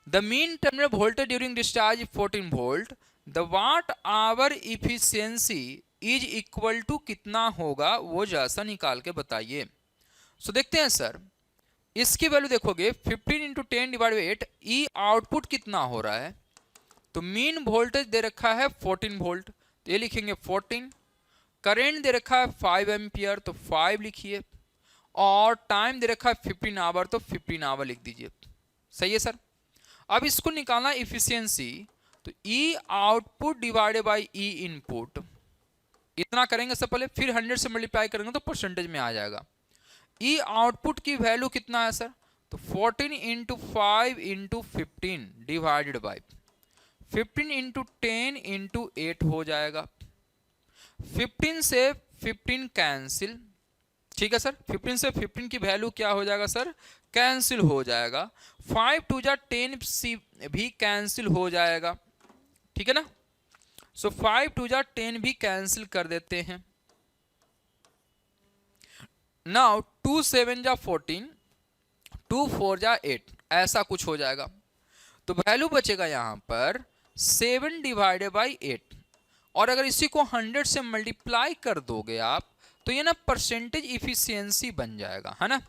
the mean terminal voltage during discharge 14 volt। the watt hour efficiency is equal to कितना होगा वो जैसा निकाल के बताइए। सो देखते हैं सर, इसकी वैल्यू देखोगे 15 into 10 divide by 8, E output कितना हो रहा है, तो मीन वोल्टेज दे रखा है 14 वोल्ट, तो ये लिखेंगे 14। करंट दे रखा है 5 एम्पियर, तो 5 लिखिए। और टाइम दे रखा है 15 आवर, तो 15 आवर लिख दीजिए। सही है सर। अब इसको निकालना इफिशियंसी, तो E output divided by E input, इतना करेंगे सब पहले, फिर 100 से मल्टीप्लाई करेंगे तो परसेंटेज में आ जाएगा। ई आउटपुट की वैल्यू कितना है सर, तो 14 into 5 into 15 divided by 15 into 10 into 8 हो जाएगा। 15 से 15 कैंसिल, ठीक है सर। 15 से 15 की वैल्यू क्या हो जाएगा सर, कैंसिल हो जाएगा। 5 टू जा 10 भी कैंसिल हो जाएगा, ठीक है ना। सो 5 टू जा 10 भी कैंसिल कर देते हैं। नाउ 2 7 जा 14, 2 4 जा 8, ऐसा कुछ हो जाएगा। तो वैल्यू बचेगा यहां पर 7 डिवाइडेड बाई 8, और अगर इसी को 100 से मल्टीप्लाई कर दोगे आप, तो ये ना परसेंटेज इफिशियंसी बन जाएगा, है ना।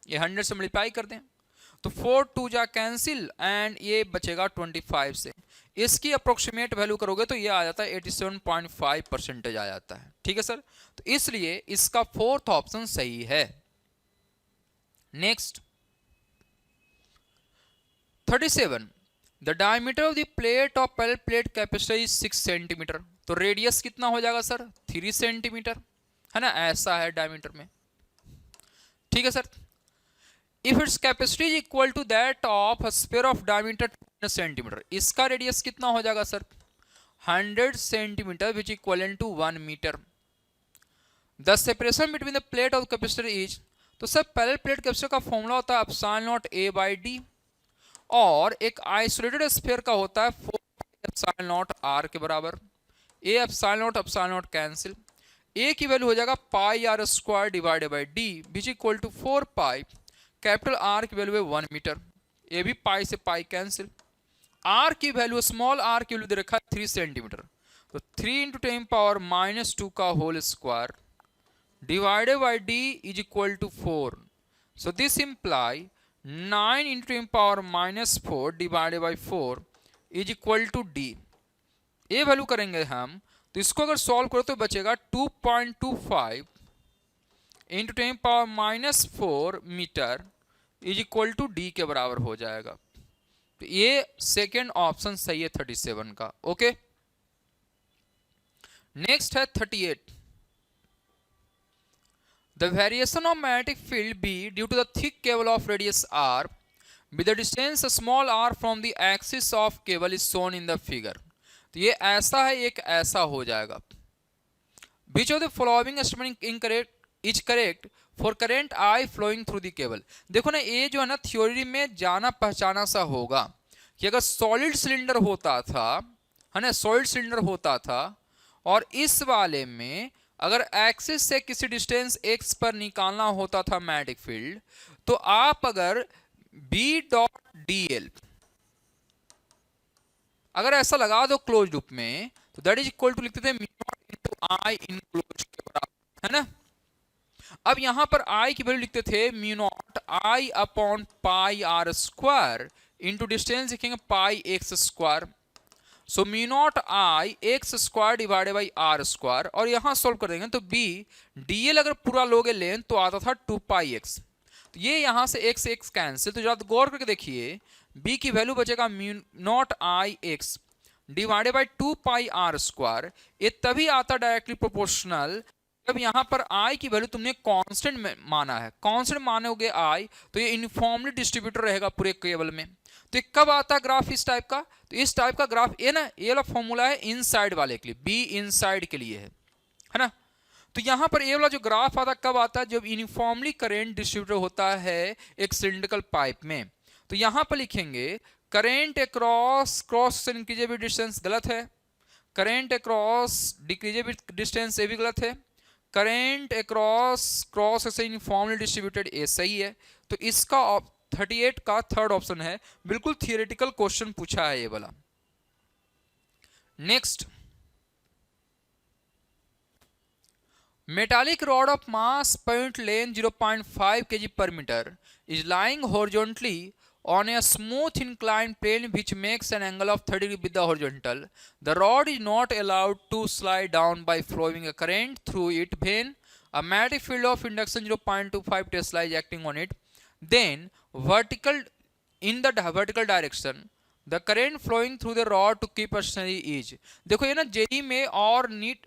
ये 100 से मल्टीप्लाई कर दें तो 4 2 जा कैंसिल, एंड ये बचेगा 25 से। इसकी अप्रोक्सीमेट वैल्यू करोगे तो ये आ जाता है 87.5% आ जाता है, ठीक है सर। तो इसलिए इसका फोर्थ ऑप्शन सही है। Next 37, the diameter of the plate of parallel plate capacitor is 6 centimetre. तो रेडियस कितना हो जाएगा सर, 3 सेंटीमीटर, है ना, ऐसा है डायमीटर में, ठीक है sir. If its capacity is equal to that of a sphere of diameter 10 centimetre, इसका रेडियस कितना हो जाएगा sir, 100 centimetre which equal to 1 metre. The separation between the plate of capacitor is, तो सर पैरेलल प्लेट कैपेसिटर का formula होता है epsilon naught A by d, और एक आइसोलेटेड स्फीयर का होता है 4 एप्सिलॉन नॉट आर के बराबर। A epsilon not cancel, A की वैल्यू हो जाएगा pi R square divided by D which equal to 4 pi, capital R की वैल्यू है 1 मीटर, ए भी पाई से पाई कैंसिल। आर की वैल्यू, स्मॉल आर की वैल्यू दे रखा है 3 सेंटीमीटर, तो 3 इंटू 10 पावर -2 का whole square divided by d is equal to 4। So this imply 9 into 10 power -4 divided by 4 is equal to d. ये वैल्यू करेंगे हम, तो इसको अगर सॉल्व करो तो बचेगा 2.25 into 10 power -4 metre is equal to D के बराबर हो जाएगा। तो ये सेकेंड ऑप्शन सही है 37 का। ओके, नेक्स्ट है 38, the variation of magnetic field B due to the thick cable of radius R with the distance small R from the axis of cable is shown in the figure. तो ये ऐसा है, एक ऐसा हो जाएगा। Which of the following statement incorrect is correct for current I flowing through the cable. देखो ना, ये जो है ना थ्योरी में जाना पहचाना सा होगा कि अगर सॉलिड सिलेंडर होता था, है ना, सॉलिड सिलेंडर होता था, और इस वाले में अगर एक्सिस से किसी डिस्टेंस x पर निकालना होता था मैग्नेटिक फील्ड, तो आप अगर B डॉट dl अगर ऐसा लगा दो क्लोज लूप में, तो दैट इज इक्वल टू लिखते थे mu not into I enclose के बराबर, है ना। अब यहां पर I की वैल्यू लिखते थे mu not I upon pi R square into distance लिखेंगे pi X square. So mu not I X square divided by R square, और यहां सोल्व कर देंगे तो बी डीएल अगर पूरा लोगे लेंथ तो आता था 2 पाई एक्स। तो ये यहां से एक्स एक्स कैंसिल, तो जरा गौर करके देखिए बी की वैल्यू बचेगा mu not I X divided by 2 pi R square. ये तभी आता डायरेक्टली प्रोपोर्शनल जब यहां पर आई की वैल्यू तुमने कांस्टेंट माना है। कांस्टेंट मानोगे आई तो ये यूनिफॉर्मली डिस्ट्रीब्यूटर रहेगा पूरे केबल में। तो कब आता ग्राफ इस टाइप का, तो इस टाइप का ग्राफ ये ना, ये वाला फॉर्मूला है इनसाइड वाले के लिए, बी इनसाइड के लिए है ना। तो यहां पर ये वाला जो ग्राफ आता कब आता है, जब यूनिफॉर्मली करंट डिस्ट्रीब्यूटर होता है एक सिलिंड्रिकल पाइप में। तो यहां पर लिखेंगे करंट अक्रॉस क्रॉस से इंक्रीजेबल डिस्टेंस गलत है, करंट अक्रॉस डिक्रीजेबल डिस्टेंस ये भी गलत है, करंट अक्रॉस क्रॉस से यूनिफॉर्मली डिस्ट्रीब्यूटेड ये सही है। तो इसका 38 का थर्ड ऑप्शन है, बिल्कुल थियोरेटिकल क्वेश्चन पूछा है ये वाला। Next, metallic rod of mass point length 0.5 kg per meter is lying horizontally on a smooth inclined plane which makes an angle of 30 degree with the horizontal. The rod is not allowed to slide down by flowing a current through it when a magnetic field of induction 0.25 Tesla is acting on it, then vertical in the vertical direction the current flowing through the rod to keep a stationary is। देखो ये ना JEE में और NEET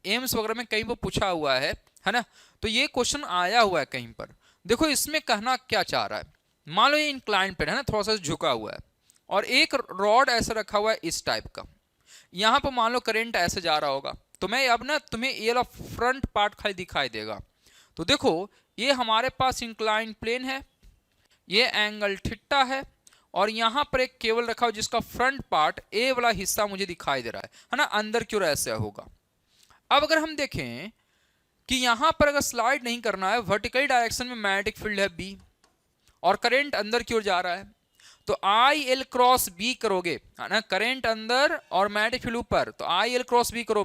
AIIMS वगैरह में कहीं पर पूछा हुआ है ना, तो ये क्वेश्चन आया हुआ है कहीं पर। देखो इसमें कहना क्या चाह रहा है, मान लो ये इंक्लाइन पे है ना, थोड़ा सा झुका हुआ है और एक रॉड ऐसा रखा हुआ है इस टाइप का, यहाँ पर मान लो करंट ऐसे जा रहा होगा, तो मैं अब ना तुम्हें ये वाला फ्रंट पार्ट खाली दिखाई देगा। तो देखो ये हमारे पास इंक्लाइन प्लेन है, ये एंगल थीटा है और यहाँ पर एक केबल रखा हुआ जिसका फ्रंट पार्ट ए वाला हिस्सा मुझे दिखाई दे रहा है ना, अंदर की ओर ऐसे होगा। अब अगर हम देखें कि यहाँ पर अगर स्लाइड नहीं करना है, वर्टिकल डायरेक्शन में मैग्नेटिक फील्ड है बी और करंट अंदर की ओर जा रहा है, तो आई एल क्रॉस बी करोगे है ना, करंट अंदर और मैग्नेटिक फील्ड ऊपर, तो आई एल क्रॉस बी करो,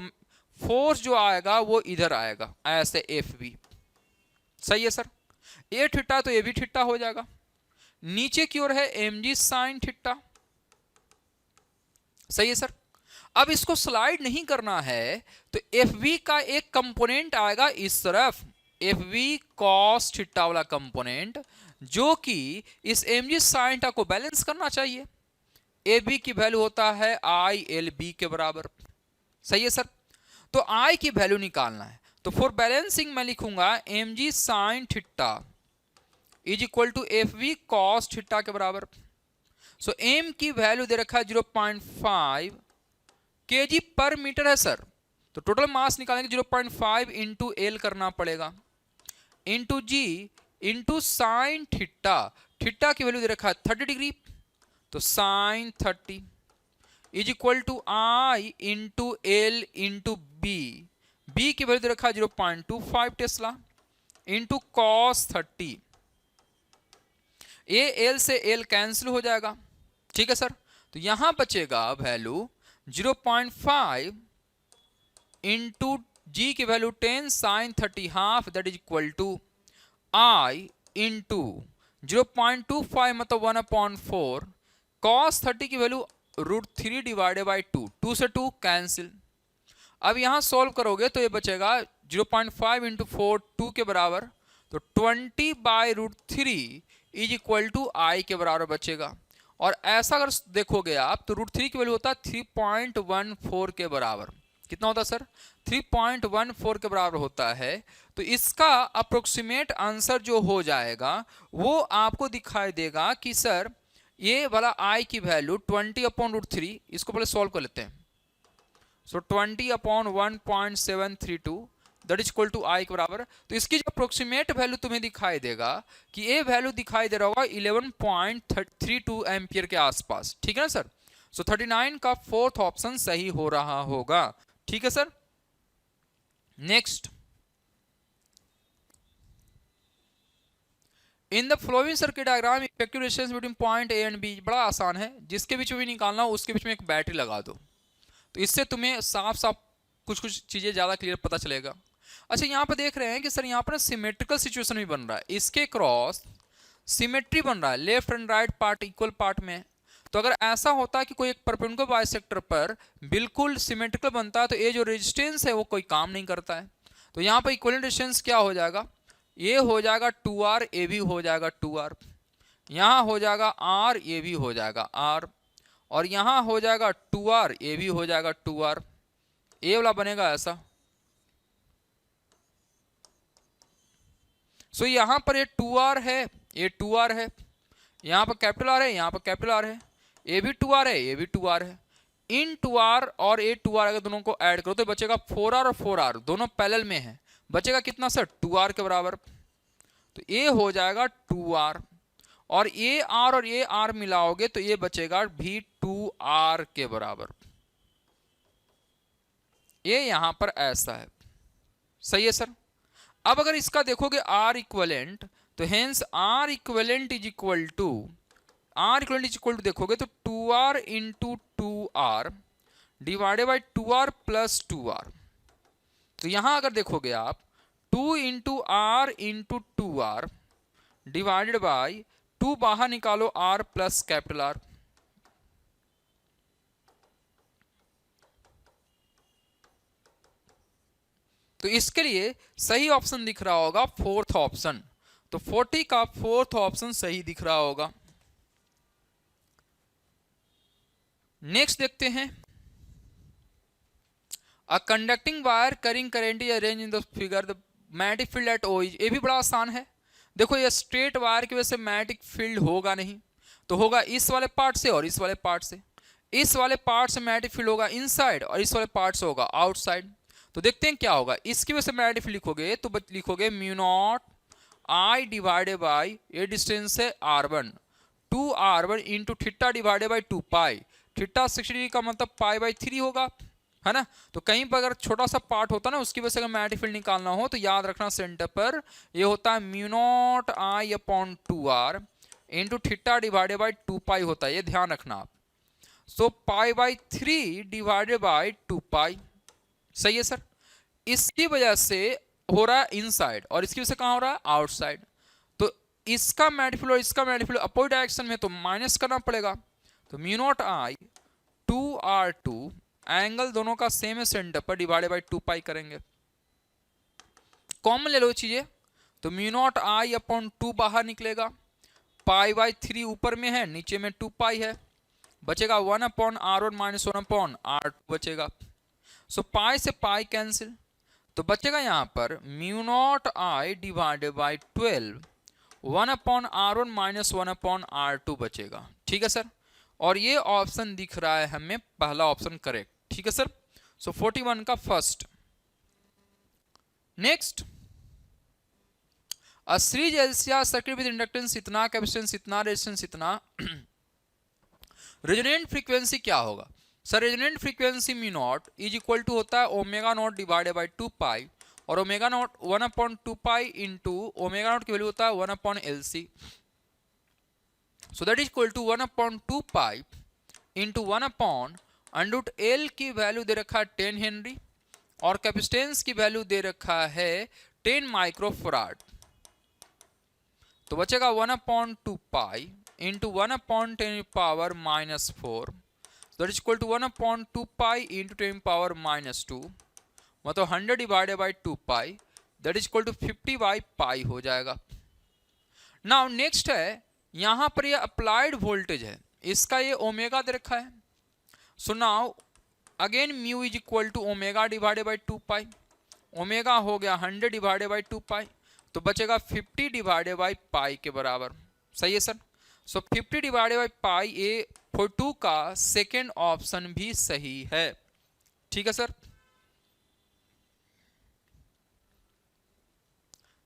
फोर्स जो आएगा वो इधर आएगा ऐसे एफ बी। सही है सर, ए थीटा तो ए भी थीटा हो जाएगा, नीचे की ओर है एम जी साइन थीटा। सही है सर। अब इसको स्लाइड नहीं करना है तो एफ बी का एक कंपोनेंट आएगा इस तरफ, एफ बी कॉस थीटा वाला कंपोनेंट, जो कि इस एम जी साइन थीटा को बैलेंस करना चाहिए। ए बी की वैल्यू होता है आई एल बी के बराबर। सही है सर, तो आई की वैल्यू निकालना है, तो फॉर बैलेंसिंग मैं लिखूंगा M G sine theta is equal to F V cos theta के बराबर। सो एम की वैल्यू दे रखा है 0.5 केजी पर मीटर है सर, तो टोटल मास निकालेंगे 0.5 इंटू एल करना पड़ेगा, into G into sine theta, theta की वैल्यू दे रखा है 30 डिग्री, तो sine 30 is equal to I into L into B, B की वैल्यू दे रखा है 0.25 टेस्ला इंटू कॉस 30, ए एल से एल कैंसिल हो जाएगा। ठीक है सर, तो यहां बचेगा वैल्यू 0.5 इंटू जी की value 10 sine 30 half, that is equal to I into 0.25 मतलब 1/4 कॉस 30 की वैल्यू √3 डिवाइडेड बाई 2, 2 से 2 कैंसिल। अब यहां सॉल्व करोगे तो ये बचेगा 0.5 इंटू 4 2 के बराबर, तो 20 बाई √3 इज इक्वल टू आई के बराबर बचेगा। और ऐसा अगर देखोगे आप तो √3 की वैल्यू होता है 3.14 के बराबर। कितना होता है सर? 3.14 के बराबर होता है। तो इसका अप्रोक्सीमेट आंसर जो हो जाएगा वो आपको दिखाई देगा कि सर ये वाला आई की वैल्यू 20/√3, इसको पहले सॉल्व कर लेते हैं। सो 20/1.732 दैट इज इक्वल टू आई के बराबर। तो इसकी जो अप्रोक्सीमेट वैल्यू तुम्हें दिखाई देगा कि ये वैल्यू दिखाई दे रहा होगा 11.32 एम्पियर के आसपास। ठीक है ना सर? सो 39 का फोर्थ ऑप्शन सही हो रहा होगा। ठीक है sir. Next, in the following circuit diagram effective resistance between point A and B, बड़ा आसान है, जिसके बीच में भी निकालना हो उसके बीच में एक बैटरी लगा दो, तो इससे तुम्हें साफ साफ कुछ कुछ चीजें ज्यादा क्लियर पता चलेगा। अच्छा, यहाँ पर देख रहे हैं कि सर यहाँ पर सिमेट्रिकल सिचुएशन भी बन रहा है, इसके क्रॉस सिमेट्री बन रहा है, left and right part equal part में। तो अगर ऐसा होता है कि कोई एक परपेंडिकुलर बाइसेक्टर पर बिल्कुल सिमेट्रिकल बनता है तो ये जो रेजिस्टेंस है वो कोई काम नहीं करता है। तो यहाँ पर इक्विवेलेंट रेजिस्टेंस क्या हो जाएगा? ये हो जाएगा 2R, ये भी हो जाएगा 2R, यहाँ हो जाएगा R, ये भी हो जाएगा R, और यहाँ हो जाएगा 2R, ये भी हो जाएगा 2R, ये वाला बनेगा ऐसा। सो यहाँ पर ये 2R है, ये 2R है, यहाँ पर कैपिटल R है, यहाँ पर कैपिटल R है, ये भी 2R है, ये भी 2R है। इन 2R और ये 2R अगर दोनों को ऐड करो तो बचेगा 4R और 4R, दोनों पैरेलल में है, बचेगा कितना सर? 2R के बराबर। तो ये हो जाएगा 2R, और ये R और ये R मिलाओगे तो ये बचेगा भी 2R के बराबर। ये यहां पर ऐसा है। सही है सर। अब अगर इसका देखोगे R इक्विवेलेंट, तो hence R equivalent is equal to, R equivalent is equal to देखोगे तो 2R into 2R divided by 2R plus 2R। तो यहां अगर देखोगे आप 2 into R into 2R divided by 2 बाहर निकालो R प्लस कैपिटल R, तो इसके लिए सही ऑप्शन दिख रहा होगा फोर्थ ऑप्शन, तो 40 का फोर्थ ऑप्शन सही दिख रहा होगा। नेक्स्ट देखते हैं, a conducting wire carrying current is arrange in the figure, the magnetic field at O is, ये भी बड़ा आसान है। देखो ये स्ट्रेट वायर की वजह से मैग्नेटिक फील्ड होगा नहीं, तो होगा इस वाले पार्ट से और इस वाले पार्ट से। इस वाले पार्ट से मैग्नेटिक फील्ड होगा इनसाइड और इस वाले पार्ट से होगा आउटसाइड। तो देखते हैं क्या होगा, इसकी वजह से मैग्नेटिक फील्ड लिखोगे तो लिखोगे mu not I divided by, ये डिस्टेंस है r1, 2r1 into theta divided by 2 pi, theta 60 degree का मतलब पाई बाई 3 होगा, है ना। तो कहीं पर अगर छोटा सा पार्ट होता ना उसकी वजह से अगर मैग्नेटिक फील्ड निकालना हो तो याद रखना सेंटर पर ये होता है mu not I upon 2r into theta divided by 2 पाई होता है, ये ध्यान रखना आप। सो पाई बाई 3 डिवाइडेड बाई 2 पाई, सही है सर। इसकी वजह से हो रहा है इनसाइड और इसकी वजह से कहां हो रहा है आउटसाइड, तो इसका मैग्नेटिक फील्ड और इसका मैग्नेटिक फील्ड अपोजिट डायरेक्शन में तो माइनस करना पड़ेगा, तो mu not I 2r2 angle दोनों का सेम है सेंटर पर डिवाइडेड बाई 2 पाई करेंगे, कॉमन ले लो चीजें, तो म्यू नॉट आई अपॉन 2 बाहर निकलेगा, पाई बाई 3 ऊपर में है नीचे में 2 पाई है, बचेगा 1 upon r1 minus 1 upon r2 बचेगा। सो पाई से पाई कैंसिल, तो बचेगा यहां पर mu not I divided by 12, 1 upon r1 minus 1 upon r2 बचेगा, ठीक है सर। और ये ऑप्शन दिख रहा है हमें पहला ऑप्शन करेक्ट, ठीक है सर। सो 41 का first. Next, a series LCR circuit with inductance इतना, कैपेसिटेंस इतना, रेजिस्टेंस इतना, रेजोनेंट फ्रीक्वेंसी क्या होगा sir? Resonant frequency mu naught is equal to होता है omega naught divided by 2 pi, और omega naught 1 upon 2 pi into omega naught की value होता है 1 upon LC, so that is equal to 1 upon 2 pi into 1 upon under root L की value दे रखा है 10 हेनरी और कैपेसिटेंस की वैल्यू दे रखा है 10 माइक्रोफराड, तो बचेगा 1 upon 2 pi into 1 upon 10 power minus 4, that is equal to 1 upon 2 pi into 10 power minus 2, मतलब 100 divided by 2 pi, that is equal to 50 by pi हो जाएगा। नाउ नेक्स्ट है, यहां पर ये अप्लाइड वोल्टेज है, इसका ये ओमेगा दे रखा है, so now again mu is equal to omega divided by 2 pi, omega हो गया 100 डिवाइडेड बाई 2 पाई, तो बचेगा 50 डिवाइडेड बाई पाई के बराबर, सही है sir. So 50 divided by pi, A 42 का सेकेंड ऑप्शन भी सही है, ठीक है sir.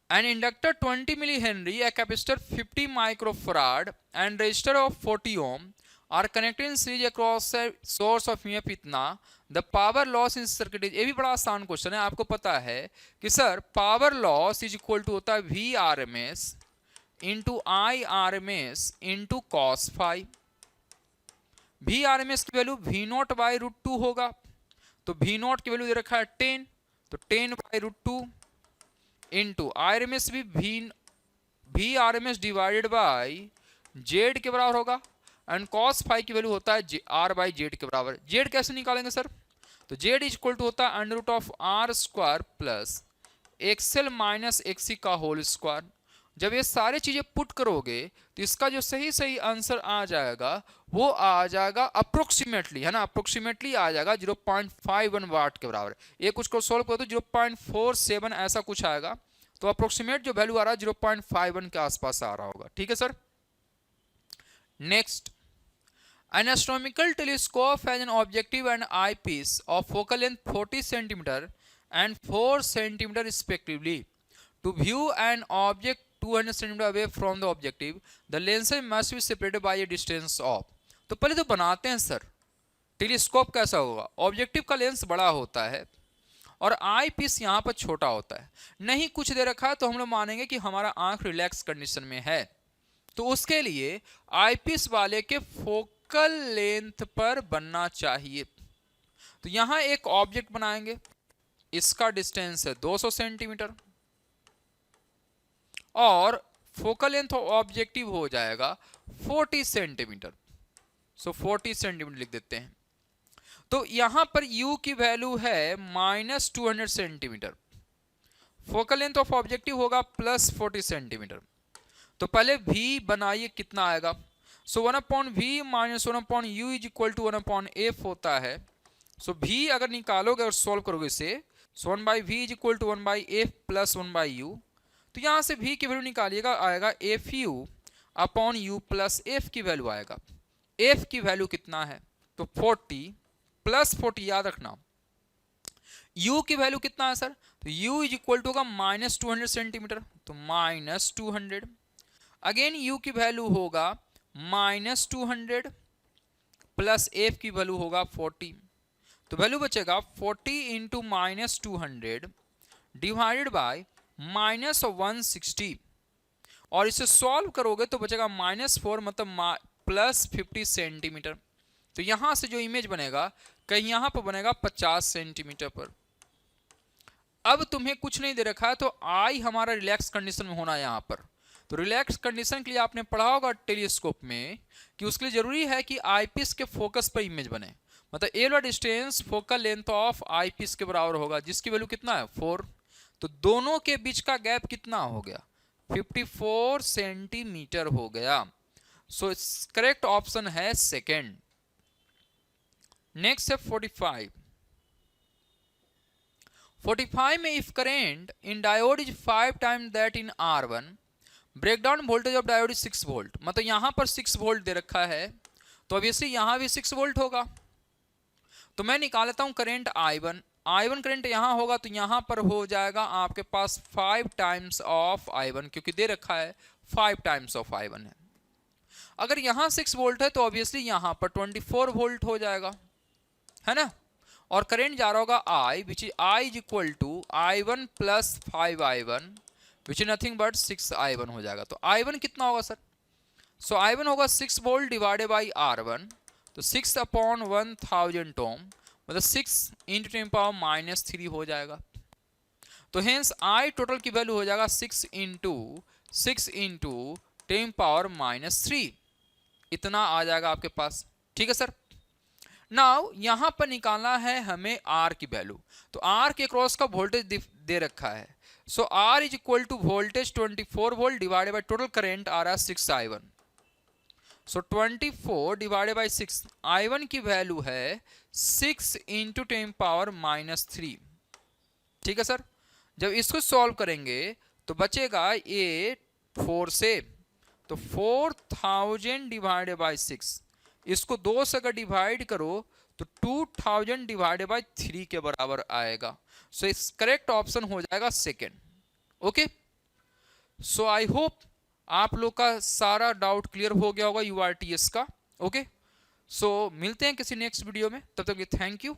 An inductor 20 millihenry, a capacitor 50 microfarad and resistor of 40 ohm are connected in series across a source of EMF इतना, the power loss in circuit is, ये भी बड़ा आसान क्वेश्चन है, आपको पता है कि sir power loss is equal to होता है V R M S into I R M S into cos phi. V R M S की value V not by root 2 होगा, तो वी नॉट की वैल्यू दे रखा है 10, तो 10 by root 2 into I R M S भी V R M S divided by Z के बराबर होगा, एंड कॉस फाई की वैल्यू होता है आर बाई जेड के बराबर। जेड कैसे निकालेंगे सर? तो जेड इज इक्वल टू होता है under root of R square plus XL minus XC का होल स्क्वायर। जब ये सारी चीजें पुट करोगे तो इसका जो सही सही आंसर आ जाएगा वो आ जाएगा अप्रोक्सीमेटली, है ना, अप्रोक्सीमेटली आ जाएगा 0.51 वाट के बराबर। ये कुछ को सोल्व करो तो 0.47 ऐसा कुछ आएगा, तो अप्रोक्सीमेट जो वैल्यू आ रहा है 0.51 के आसपास आ रहा होगा, ठीक है sir. Next, an astronomical telescope has an objective and eyepiece of focal length 40 cm and 4 cm respectively. To view an object 200 cm away from the objective, the lenses must be separated by a distance of. तो पहले तो बनाते हैं sir telescope कैसा होगा। Objective का lens बड़ा होता है और आई पीस यहाँ पर छोटा होता है, नहीं कुछ दे रखा है तो हम लोग मानेंगे कि हमारा आंख रिलैक्स कंडीशन में है, तो उसके लिए आई पीस वाले के फोकल लेंथ पर बनना चाहिए। तो यहां एक ऑब्जेक्ट बनाएंगे, इसका डिस्टेंस है 200 सेंटीमीटर और फोकल लेंथ ऑब्जेक्टिव हो जाएगा 40 सेंटीमीटर, सो 40 सेंटीमीटर लिख देते हैं। तो यहां पर u की वैल्यू है -200 centimetre, focal length of objective होगा +40 सेंटीमीटर। तो पहले v बनाइए कितना आएगा। So 1/v minus 1/u is equal to 1/f होता है। सो v अगर निकालोगे और सॉल्व करोगे इसे, so 1/v is equal to 1/f plus 1/u। तो यहाँ से v की वैल्यू निकालिएगा, आएगा fu upon u plus f की वैल्यू आएगा। f की वैल्यू कितना है, तो 40 प्लस 40 याद रखना। u की वैल्यू कितना है सर, तो u इज इक्वल टू होगा -200 सेंटीमीटर, तो -200। अगेन u की वैल्यू होगा -200 प्लस f की वैल्यू होगा 40। तो वैल्यू बचेगा 40 इंटू -200 डिवाइडेड बाय -160, और इसे सॉल्व करोगे तो बचेगा -4 मतलब +50 सेंटीमीटर। तो यहां से जो इमेज बनेगा कहीं यहां पर बनेगा 50 सेंटीमीटर पर। अब तुम्हें कुछ नहीं दे रखा है, तो आई हमारा रिलैक्स कंडीशन में होना है यहां पर। तो रिलैक्स कंडीशन के लिए आपने पढ़ा होगा टेलीस्कोप में कि उसके लिए जरूरी है कि आईपीस के फोकस पर इमेज बने, मतलब ए वाला distance focal length of eyepiece के बराबर होगा, जिसकी वैल्यू कितना है 4। तो दोनों के बीच का गैप कितना हो गया, 54 सेंटीमीटर हो गया। सो करेक्ट ऑप्शन है सेकेंड। नेक्स्ट है 45 में if current in diode is 5 time that in R1, break down voltage of diode is 6 volt. मतलब यहां पर 6 वोल्ट दे रखा है, तो ऑब्वियसली यहां भी 6 वोल्ट होगा। तो मैं निकाल लेता हूं करेंट I1 करंट यहां होगा, तो यहां पर हो जाएगा आपके पास 5 टाइम्स ऑफ I1, क्योंकि दे रखा है 5 टाइम्स ऑफ I1 है। अगर यहां 6 वोल्ट है तो ऑब्वियसली यहां पर 24 वोल्ट हो जाएगा, है ना। और करंट जा रहा होगा I, which is I is equal to I1 plus 5I1 which is nothing but 6I1 हो जाएगा। तो I1 कितना होगा सर, सो I1 होगा 6 वोल्ट डिवाइडेड बाई R1, तो 6 अपॉन 1000 ओम, मतलब 6 इंटू 10⁻³ हो जाएगा। तो हेंस I टोटल की वैल्यू हो जाएगा 6 इंटू 10⁻³ इतना आ जाएगा आपके पास, ठीक है सर। नाउ यहां पर निकालना है हमें R की वैल्यू। तो R के क्रॉस का वोल्टेज दे रखा है, so R is equal to voltage 24 volt divided by total current आ रहा है 6I1। So 24 divided by 6, I1 की वैल्यू है 6 इंटू 10⁻³ ठीक है सर। जब इसको सॉल्व करेंगे तो बचेगा ये 4 से, तो 4000 डिवाइडेड बाई 6, इसको 2 से अगर डिवाइड करो तो 2000 डिवाइडेड बाई 3 के बराबर आएगा। सो इस करेक्ट ऑप्शन हो जाएगा second. Okay, so I hope आप लोग का सारा डाउट क्लियर हो गया होगा URTS का। ओके, सो मिलते हैं किसी नेक्स्ट वीडियो में, तब तक के थैंक यू।